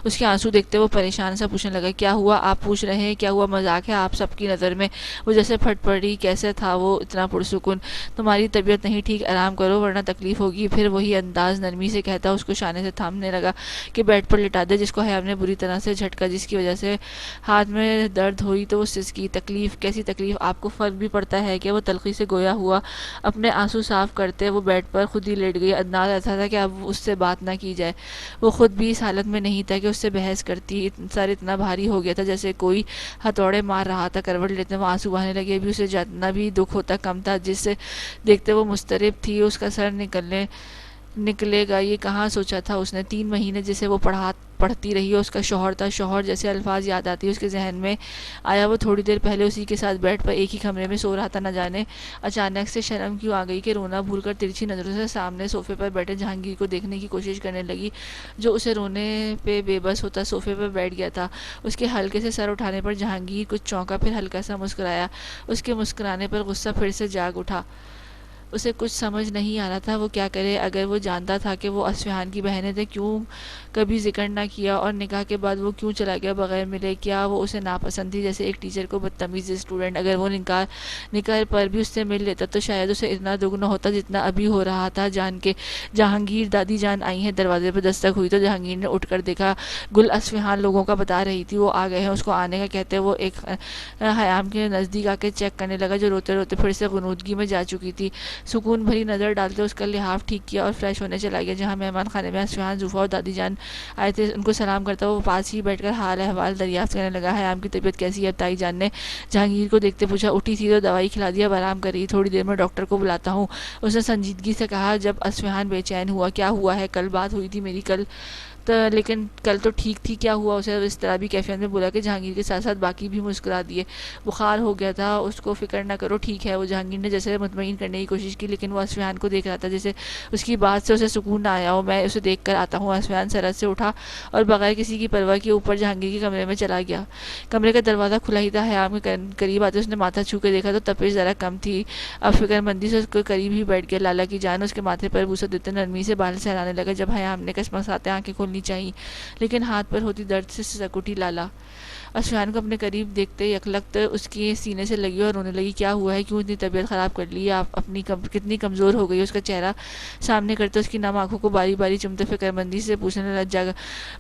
اس کے آنسو دیکھتے وہ پریشان سا پوچھنے لگا، کیا ہوا؟ آپ پوچھ رہے ہیں کیا ہوا؟ مذاق ہے آپ سب کی نظر میں؟ وہ جیسے پھٹ پڑی۔ کیسے تھا وہ اتنا پرسکون؟ تمہاری طبیعت نہیں ٹھیک، آرام کرو ورنہ تکلیف ہوگی۔ پھر وہی انداز نرمی سے کہتا اس کو شانے سے تھامنے لگا کہ بیڈ پر لٹا دے، جس کو حیام نے بری طرح سے جھٹکا، جس کی وجہ سے ہاتھ میں درد ہوئی تو وہ سسکی۔ تکلیف؟ کیسی تکلیف؟ آپ کو فرق بھی پڑتا ہے کہ وہ تلخی سے گویا ہوا اپنے آنسو صاف کرتے وہ بیڈ پر خود ہی لیٹ گئی۔ انداز ایسا تھا کہ اب اس سے بات نہ کی جائے۔ وہ خود بھی اس حالت میں نہیں تھا کہ اس سے بحث کرتی۔ سر اتنا بھاری ہو گیا تھا جیسے کوئی ہتھوڑے مار رہا تھا۔ کروٹ لیتے وہ آنسو بہانے لگے۔ ابھی اسے جتنا بھی دکھ ہوتا کم تھا، جس سے دیکھتے وہ مضطرب تھی۔ اس کا سر نکلے گا یہ کہاں سوچا تھا اس نے۔ 3 مہینے جسے وہ پڑھتی رہی اور اس کا شوہر تھا، شوہر جیسے الفاظ یاد آتی اس کے ذہن میں آیا۔ وہ تھوڑی دیر پہلے اسی کے ساتھ بیڈ پر ایک ہی کمرے میں سو رہا تھا۔ نہ جانے اچانک سے شرم کیوں آ گئی کہ رونا بھول کر ترچھی نظروں سے سامنے صوفے پر بیٹھے جہانگیر کو دیکھنے کی کوشش کرنے لگی، جو اسے رونے پہ بے بس ہوتا صوفے پر بیٹھ گیا تھا۔ اس کے ہلکے سے سر اٹھانے پر جہانگیر کچھ چونکا، پھر ہلکا سا مسکرایا۔ اس کے مسکرانے پر غصہ پھر سے جاگ اٹھا۔ اسے کچھ سمجھ نہیں آ رہا تھا وہ کیا کرے۔ اگر وہ جانتا تھا کہ وہ اصفہان کی بہنیں تھے، کیوں کبھی ذکر نہ کیا، اور نکاح کے بعد وہ کیوں چلا گیا بغیر ملے؟ کیا وہ اسے ناپسند تھی جیسے ایک ٹیچر کو بدتمیز اسٹوڈنٹ؟ اگر وہ نکاح پر بھی اس سے مل لیتا تو شاید اسے اتنا دکھ نہ ہوتا جتنا ابھی ہو رہا تھا جان کے۔ جہانگیر، دادی جان آئی ہیں۔ دروازے پر دستک ہوئی تو جہانگیر نے اٹھ کر دیکھا گل اصفہان لوگوں کا بتا رہی تھی وہ آ گئے ہیں۔ اس کو آنے کا کہتے وہ ایک حیام کے نزدیک آ کے چیک کرنے لگا، جو روتے روتے پھر سے غنودگی میں جا چکی تھی۔ سکون بھری نظر ڈالتے اس کا لحاف ٹھیک کیا اور فریش ہونے چلا گیا۔ جہاں مہمان خانے میں اصفہان، زوفا اور دادی جان آئے تھے، ان کو سلام کرتا وہ پاس ہی بیٹھ کر حال احوال دریافت کرنے لگا۔ حیام کی طبیعت کیسی ہے؟ تائی جان نے جہانگیر کو دیکھتے پوچھا۔ اٹھی تھی تو دوائی کھلا دی، اب آرام کر رہی، تھوڑی دیر میں ڈاکٹر کو بلاتا ہوں، اس نے سنجیدگی سے کہا۔ جب اصفہان بے چین ہوا، کیا ہوا ہے؟ کل بات ہوئی تھی میری، لیکن کل تو ٹھیک تھی، کیا ہوا؟ اسے اس طرح بھی کیفیت میں بولا کہ جہانگیر کے ساتھ ساتھ باقی بھی مسکرا دیے۔ بخار ہو گیا تھا، اس کو فکر نہ کرو، ٹھیک ہے وہ۔ جہانگیر نے جیسے مطمئن کرنے کی کوشش کی، لیکن وہ اصفہان کو دیکھ رہا تھا جیسے اس کی بات سے اسے سکون نہ آیا ہو۔ میں اسے دیکھ کر آتا ہوں۔ اصفہان سرد سے اٹھا اور بغیر کسی کی پرواہ کیے اوپر جہانگیر کے کمرے میں چلا گیا۔ کمرے کا دروازہ کھلا ہی تھا۔ حیام کے قریب آتے اس نے ماتھا چھو کے دیکھا تو تپش ذرا کم تھی۔ اب فکر مندی سے اس کے قریب ہی بیٹھ گیا۔ لالا کی جان، اس کے ماتھے پر بوسہ دیتے نرمی سے بال سہلانے لگا۔ جب حیام نے کسمساتے آنکھیں کھولنی چاہی، لیکن ہاتھ پر ہوتی درد سے سسک اٹھی۔ لالا اصفہان کو اپنے قریب دیکھتے یکلخت اس کے سینے سے لگی اور رونے لگی۔ کیا ہوا ہے؟ کیوں اتنی طبیعت خراب کر لی ہے آپ اپنی؟ کتنی کمزور ہو گئی؟ اس کا چہرہ سامنے کرتے اس کی نم آنکھوں کو باری باری چومتے فکر مندی سے پوچھنے لگا،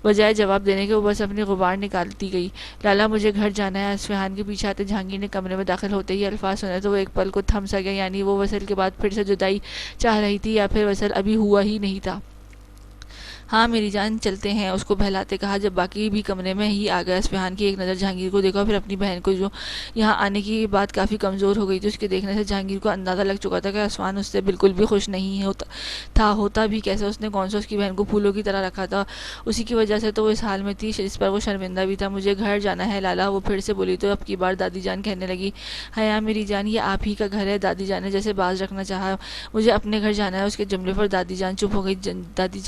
بجائے جواب دینے کے وہ بس اپنی غبار نکالتی گئی۔ لالا مجھے گھر جانا ہے۔ اصفہان کے پیچھے آتے جہانگیر نے کمرے میں داخل ہوتے ہی الفاظ سنے تو وہ ایک پل کو تھم سا گیا۔ یعنی وہ وصل کے بعد پھر سے جدائی چاہ رہی تھی، یا پھر وصل ابھی ہوا ہی نہیں تھا؟ ہاں میری جان، چلتے ہیں، اس کو بہلاتے کہا۔ جب باقی بھی کمرے میں ہی آ گئے، اصفہان کی ایک نظر جہانگیر کو دیکھا، پھر اپنی بہن کو، جو یہاں آنے کی بعد کافی کمزور ہو گئی تھی۔ اس کے دیکھنے سے جہانگیر کو اندازہ لگ چکا تھا کہ اصفہان اس سے بالکل بھی خوش نہیں ہوتا بھی کیسے؟ اس نے کون سا اس کی بہن کو پھولوں کی طرح رکھا تھا؟ اسی کی وجہ سے تو وہ اس حال میں تھی، اس پر وہ شرمندہ بھی تھا۔ مجھے گھر جانا ہے لالا، وہ پھر سے بولی تو اب کی بار دادی جان کہنے لگی۔ حیام میری جان، یہ آپ ہی کا گھر ہے۔ دادی جان نے جیسے باز رکھنا چاہا۔ مجھے اپنے گھر جانا ہے۔ اس کے جملے پر دادی جان چپ ہو گئی۔ دادی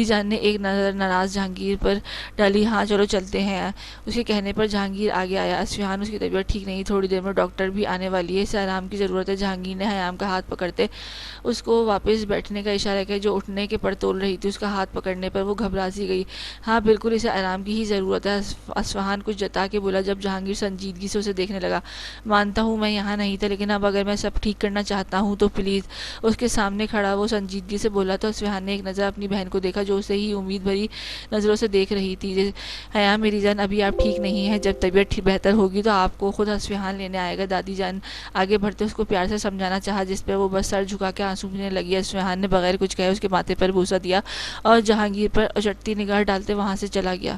جان نے ایک نظر ناراض جہانگیر پر ڈالی۔ ہاں چلو چلتے ہیں۔ اس کے کہنے پر جہانگیر آگے آیا۔ اصفہان، اس کی طبیعت ٹھیک نہیں، تھوڑی دیر میں ڈاکٹر بھی آنے والی ہے، اسے آرام کی ضرورت ہے۔ جہانگیر نے حیام کا ہاتھ پکڑتے اس کو واپس بیٹھنے کا اشارہ کیا، جو اٹھنے کے پر تول رہی تھی۔ اس کا ہاتھ پکڑنے پر وہ گھبرا سی گئی۔ ہاں بالکل، اسے آرام کی ہی ضرورت ہے، اصفہان کچھ جتا کے بولا، جب جہانگیر سنجیدگی سے اسے دیکھنے لگا۔ مانتا ہوں میں یہاں نہیں تھا، لیکن اب اگر میں سب ٹھیک کرنا چاہتا ہوں تو پلیز۔ اس کے سامنے کھڑا وہ سنجیدگی سے بولا تو اصفہان نے ایک نظر اپنی بہن کو دیکھا، جو اسے ہی امید بھری نظروں سے دیکھ رہی تھی۔ حیام میری جان، ابھی آپ ٹھیک نہیں ہیں، جب طبیعت بہتر ہوگی تو آپ کو خود اصفہان لینے آئے گا۔ دادی جان آگے بڑھتے اس کو پیار سے سمجھانا چاہا، جس پہ وہ بس سر جھکا کے آنسو پینے لگی۔ اصفہان نے بغیر کچھ کہے اس کے ماتھے پر بوسہ دیا اور جہانگیر پر اچٹتی نگاہ ڈالتے وہاں سے چلا گیا۔